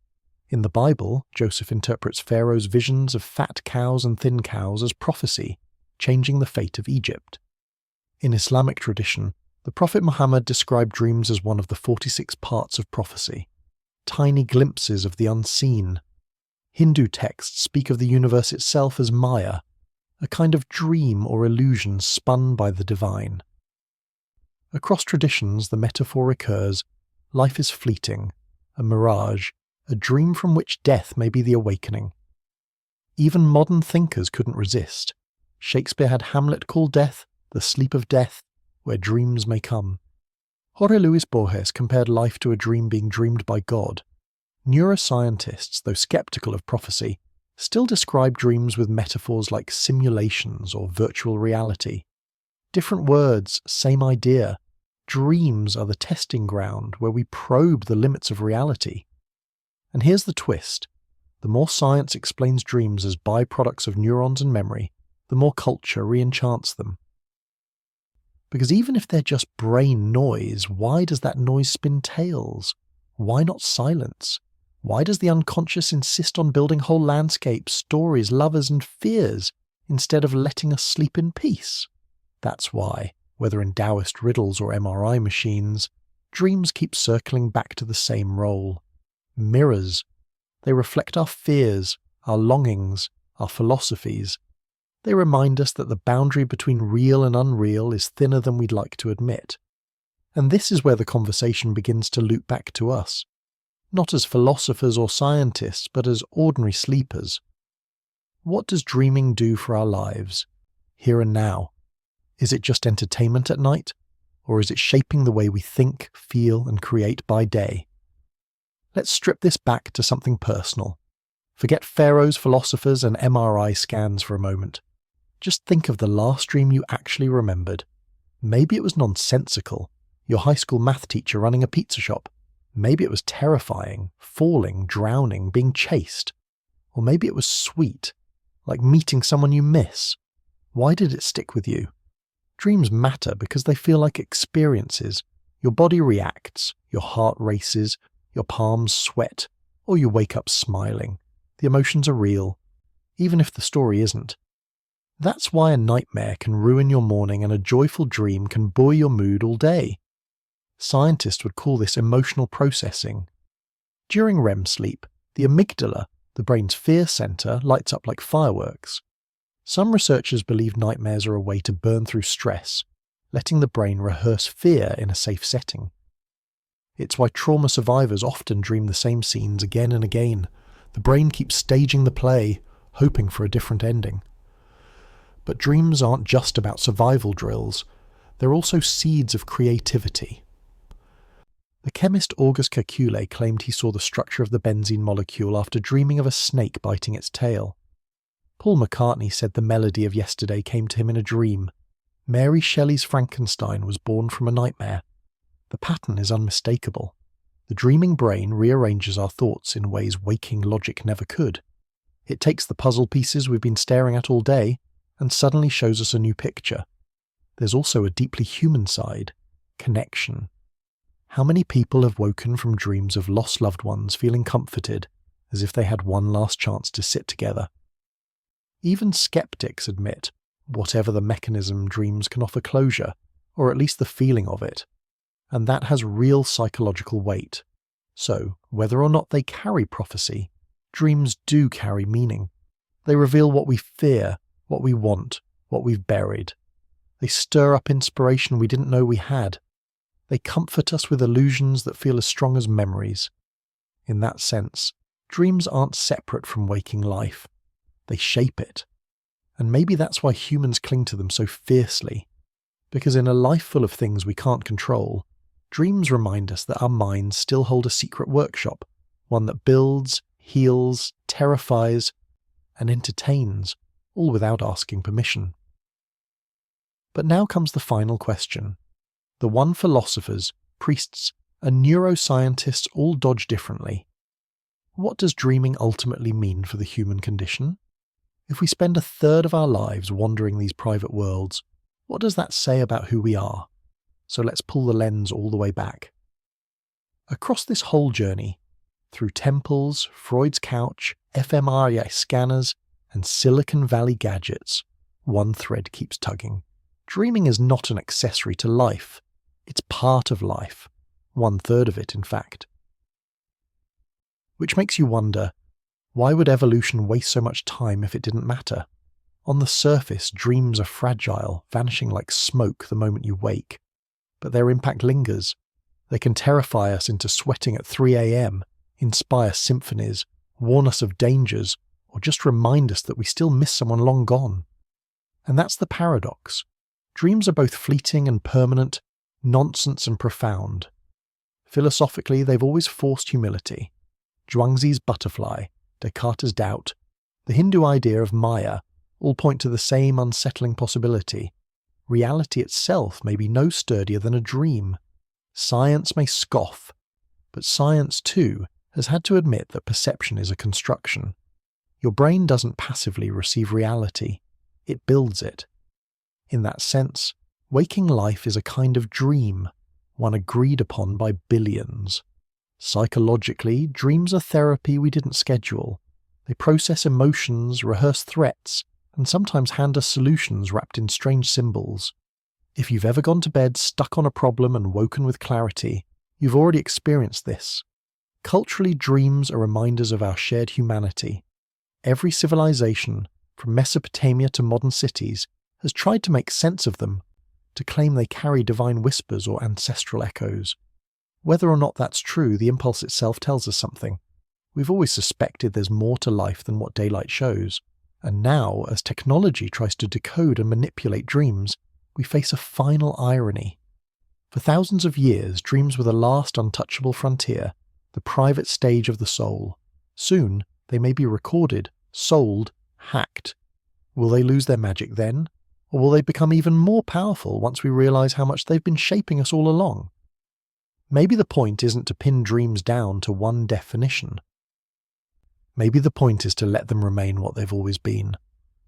In the Bible, Joseph interprets Pharaoh's visions of fat cows and thin cows as prophecy, changing the fate of Egypt. In Islamic tradition, the Prophet Muhammad described dreams as one of the 46 parts of prophecy, tiny glimpses of the unseen. Hindu texts speak of the universe itself as Maya, a kind of dream or illusion spun by the divine. Across traditions, the metaphor recurs: life is fleeting, a mirage, a dream from which death may be the awakening. Even modern thinkers couldn't resist. Shakespeare had Hamlet call death the sleep of death, where dreams may come. Jorge Luis Borges compared life to a dream being dreamed by God. Neuroscientists, though skeptical of prophecy, still describe dreams with metaphors like simulations or virtual reality. Different words, same idea. Dreams are the testing ground where we probe the limits of reality. And here's the twist. The more science explains dreams as byproducts of neurons and memory, the more culture re-enchants them. Because even if they're just brain noise, why does that noise spin tales? Why not silence? Why does the unconscious insist on building whole landscapes, stories, lovers and fears, instead of letting us sleep in peace? That's why, whether in Taoist riddles or MRI machines, dreams keep circling back to the same role. Mirrors. They reflect our fears, our longings, our philosophies. They remind us that the boundary between real and unreal is thinner than we'd like to admit. And this is where the conversation begins to loop back to us. Not as philosophers or scientists, but as ordinary sleepers. What does dreaming do for our lives, here and now? Is it just entertainment at night, or is it shaping the way we think, feel, and create by day? Let's strip this back to something personal. Forget pharaohs, philosophers, and MRI scans for a moment. Just think of the last dream you actually remembered. Maybe it was nonsensical, your high school math teacher running a pizza shop. Maybe it was terrifying, falling, drowning, being chased. Or maybe it was sweet, like meeting someone you miss. Why did it stick with you? Dreams matter because they feel like experiences. Your body reacts, your heart races, your palms sweat, or you wake up smiling. The emotions are real, even if the story isn't. That's why a nightmare can ruin your morning and a joyful dream can buoy your mood all day. Scientists would call this emotional processing. During REM sleep, the amygdala, the brain's fear center, lights up like fireworks. Some researchers believe nightmares are a way to burn through stress, letting the brain rehearse fear in a safe setting. It's why trauma survivors often dream the same scenes again and again. The brain keeps staging the play, hoping for a different ending. But dreams aren't just about survival drills. They're also seeds of creativity. The chemist Auguste Kekule claimed he saw the structure of the benzene molecule after dreaming of a snake biting its tail. Paul McCartney said the melody of Yesterday came to him in a dream. Mary Shelley's Frankenstein was born from a nightmare. The pattern is unmistakable. The dreaming brain rearranges our thoughts in ways waking logic never could. It takes the puzzle pieces we've been staring at all day and suddenly shows us a new picture. There's also a deeply human side, connection. How many people have woken from dreams of lost loved ones feeling comforted, as if they had one last chance to sit together? Even skeptics admit, whatever the mechanism, dreams can offer closure, or at least the feeling of it. and that has real psychological weight. So, whether or not they carry prophecy, dreams do carry meaning. They reveal what we fear, what we want, what we've buried. They stir up inspiration we didn't know we had. They comfort us with illusions that feel as strong as memories. In that sense, dreams aren't separate from waking life. They shape it. And maybe that's why humans cling to them so fiercely. Because in a life full of things we can't control, dreams remind us that our minds still hold a secret workshop, one that builds, heals, terrifies, and entertains, all without asking permission. But now comes the final question, the one philosophers, priests, and neuroscientists all dodge differently. What does dreaming ultimately mean for the human condition? If we spend a third of our lives wandering these private worlds, what does that say about who we are? So let's pull the lens all the way back. Across this whole journey, through temples, Freud's couch, fMRI scanners, and Silicon Valley gadgets, one thread keeps tugging. Dreaming is not an accessory to life. It's part of life. 1/3 of it, in fact. Which makes you wonder, why would evolution waste so much time if it didn't matter? On the surface, dreams are fragile, vanishing like smoke the moment you wake. But their impact lingers. They can terrify us into sweating at 3 a.m, inspire symphonies, warn us of dangers, or just remind us that we still miss someone long gone. And that's the paradox. Dreams are both fleeting and permanent, nonsense and profound. Philosophically, they've always forced humility. Zhuangzi's butterfly, Descartes' doubt, the Hindu idea of Maya, all point to the same unsettling possibility. Reality itself may be no sturdier than a dream. Science may scoff, but science too has had to admit that perception is a construction. Your brain doesn't passively receive reality, it builds it. In that sense, waking life is a kind of dream, one agreed upon by billions. Psychologically, dreams are therapy we didn't schedule. They process emotions, rehearse threats, and sometimes hand us solutions wrapped in strange symbols. If you've ever gone to bed stuck on a problem and woken with clarity, you've already experienced this. Culturally, dreams are reminders of our shared humanity. Every civilization, from Mesopotamia to modern cities, has tried to make sense of them, to claim they carry divine whispers or ancestral echoes. Whether or not that's true, the impulse itself tells us something. We've always suspected there's more to life than what daylight shows. And now, as technology tries to decode and manipulate dreams, we face a final irony. For thousands of years, dreams were the last untouchable frontier, the private stage of the soul. Soon, they may be recorded, sold, hacked. Will they lose their magic then? Or will they become even more powerful once we realize how much they've been shaping us all along? Maybe the point isn't to pin dreams down to one definition. Maybe the point is to let them remain what they've always been.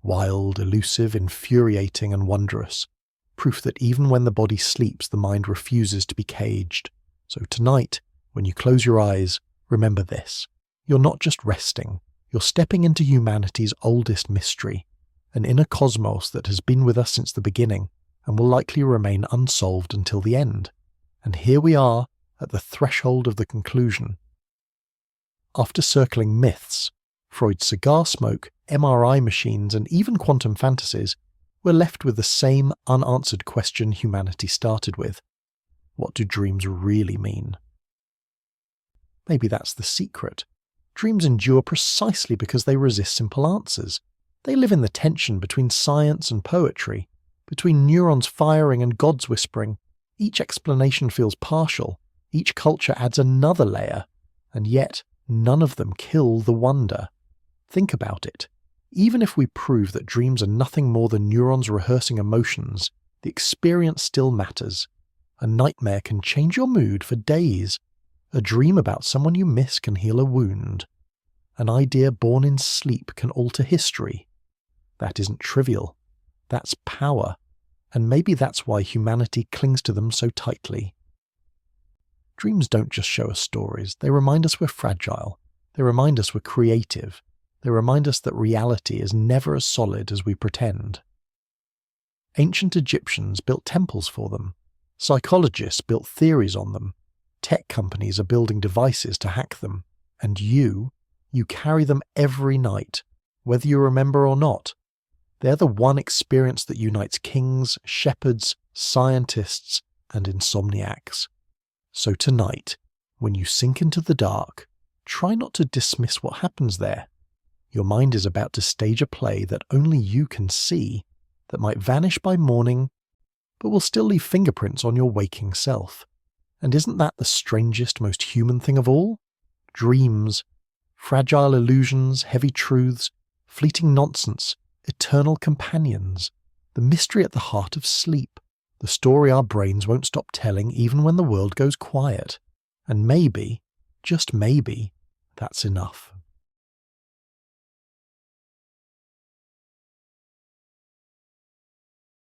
Wild, elusive, infuriating and wondrous. Proof that even when the body sleeps, the mind refuses to be caged. So tonight, when you close your eyes, remember this. You're not just resting. You're stepping into humanity's oldest mystery. An inner cosmos that has been with us since the beginning and will likely remain unsolved until the end. And here we are, at the threshold of the conclusion. After circling myths, Freud's cigar smoke, MRI machines, and even quantum fantasies, we're left with the same unanswered question humanity started with. What do dreams really mean? Maybe that's the secret. Dreams endure precisely because they resist simple answers. They live in the tension between science and poetry, between neurons firing and gods whispering. Each explanation feels partial, each culture adds another layer, and yet none of them kill the wonder. Think about it. Even if we prove that dreams are nothing more than neurons rehearsing emotions, the experience still matters. A nightmare can change your mood for days. A dream about someone you miss can heal a wound. An idea born in sleep can alter history. That isn't trivial. That's power. And maybe that's why humanity clings to them so tightly. Dreams don't just show us stories. They remind us we're fragile. They remind us we're creative. They remind us that reality is never as solid as we pretend. Ancient Egyptians built temples for them. Psychologists built theories on them. Tech companies are building devices to hack them. And you carry them every night, whether you remember or not. They're the one experience that unites kings, shepherds, scientists, and insomniacs. So tonight, when you sink into the dark, try not to dismiss what happens there. Your mind is about to stage a play that only you can see, that might vanish by morning, but will still leave fingerprints on your waking self. And isn't that the strangest, most human thing of all? Dreams, fragile illusions, heavy truths, fleeting nonsense, eternal companions, the mystery at the heart of sleep, the story our brains won't stop telling even when the world goes quiet. And maybe, just maybe, that's enough.